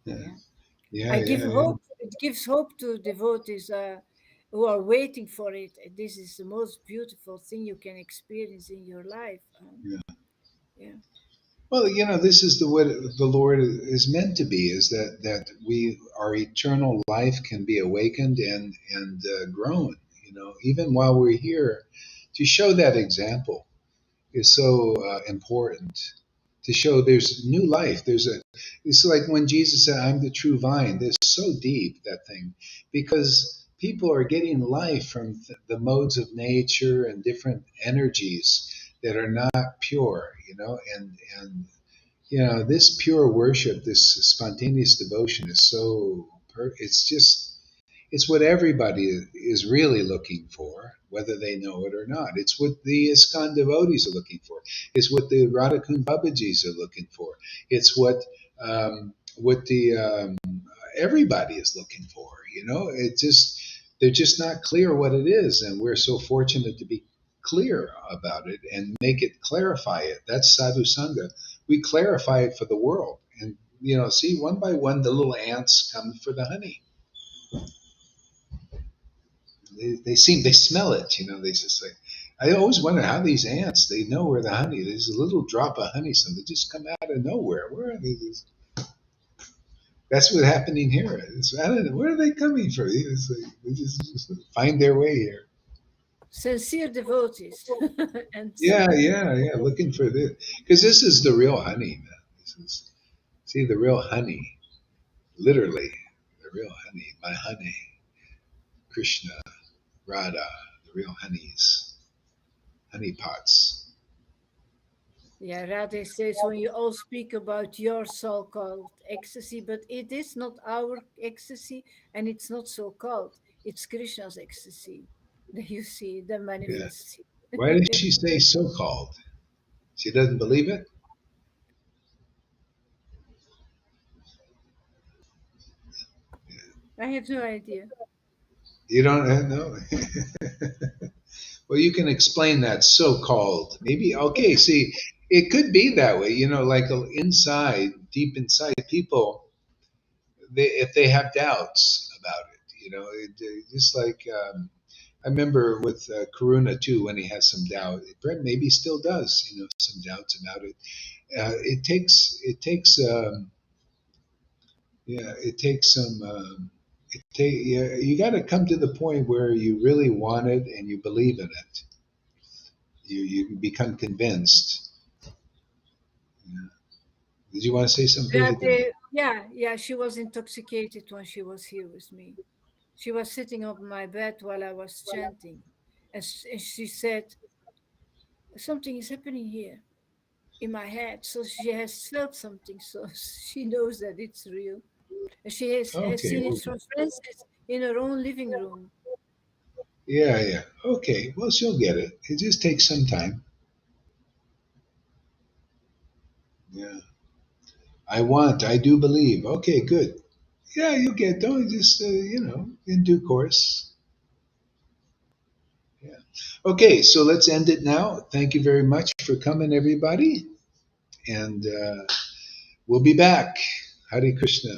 Yeah. Yeah, I give yeah, yeah. hope. It gives hope to devotees who are waiting for it. This is the most beautiful thing you can experience in your life. Yeah. Yeah. Well, this is the what the Lord is meant to be, is that we our eternal life can be awakened and grown. Even while we're here, to show that example is so important. To show there's new life. It's like when Jesus said, "I'm the true vine." There's so deep, that thing, because people are getting life from the modes of nature and different energies that are not pure. This pure worship, this spontaneous devotion is so. It's just it's what everybody is really looking for, whether they know it or not. It's what the ISKCON devotees are looking for. It's what the Radhakund Babajis are looking for. It's what the everybody is looking for. They're just not clear what it is, and we're so fortunate to be clear about it and make it clarify it. That's sadhu sangha. We clarify it for the world, and see, one by one, the little ants come for the honey. They smell it. They just like, I always wonder how these ants, they know where the honey, there's a little drop of honey, so they just come out of nowhere. Where are they? That's what's happening here. I don't know, where are they coming from? They just find their way here. Sincere devotees. And Yeah, looking for this. Because this is the real honey, man. See, the real honey, literally, the real honey, my honey, Krishna, Radha, the real honeys, honey pots. yeah, Radhe says when you all speak about your so-called ecstasy, but it is not our ecstasy and it's not so-called. It's Krishna's ecstasy that you see, the Yeah. manifest. Why does she say so called? She doesn't believe it? I have no idea. You don't know? Well, you can explain that so called. Maybe, okay, see, it could be that way, like inside, deep inside people, if they have doubts about it, just like I remember with Karuna too, when he has some doubt, maybe still does, some doubts about it. It takes some. Yeah, you got to come to the point where you really want it and you believe in it. You become convinced. Yeah. Did you want to say something? Radhe, yeah, she was intoxicated when she was here with me. She was sitting on my bed while I was chanting. And she said, something is happening here in my head. So she has felt something. So she knows that it's real. And she has Okay. seen Well, it from Francis in her own living room. yeah. Okay. Well, she'll get it. It just takes some time. Yeah. I do believe. Okay, good. Yeah, you'll get. Don't just, in due course. Yeah. Okay, so let's end it now. Thank you very much for coming, everybody. And we'll be back. Hare Krishna.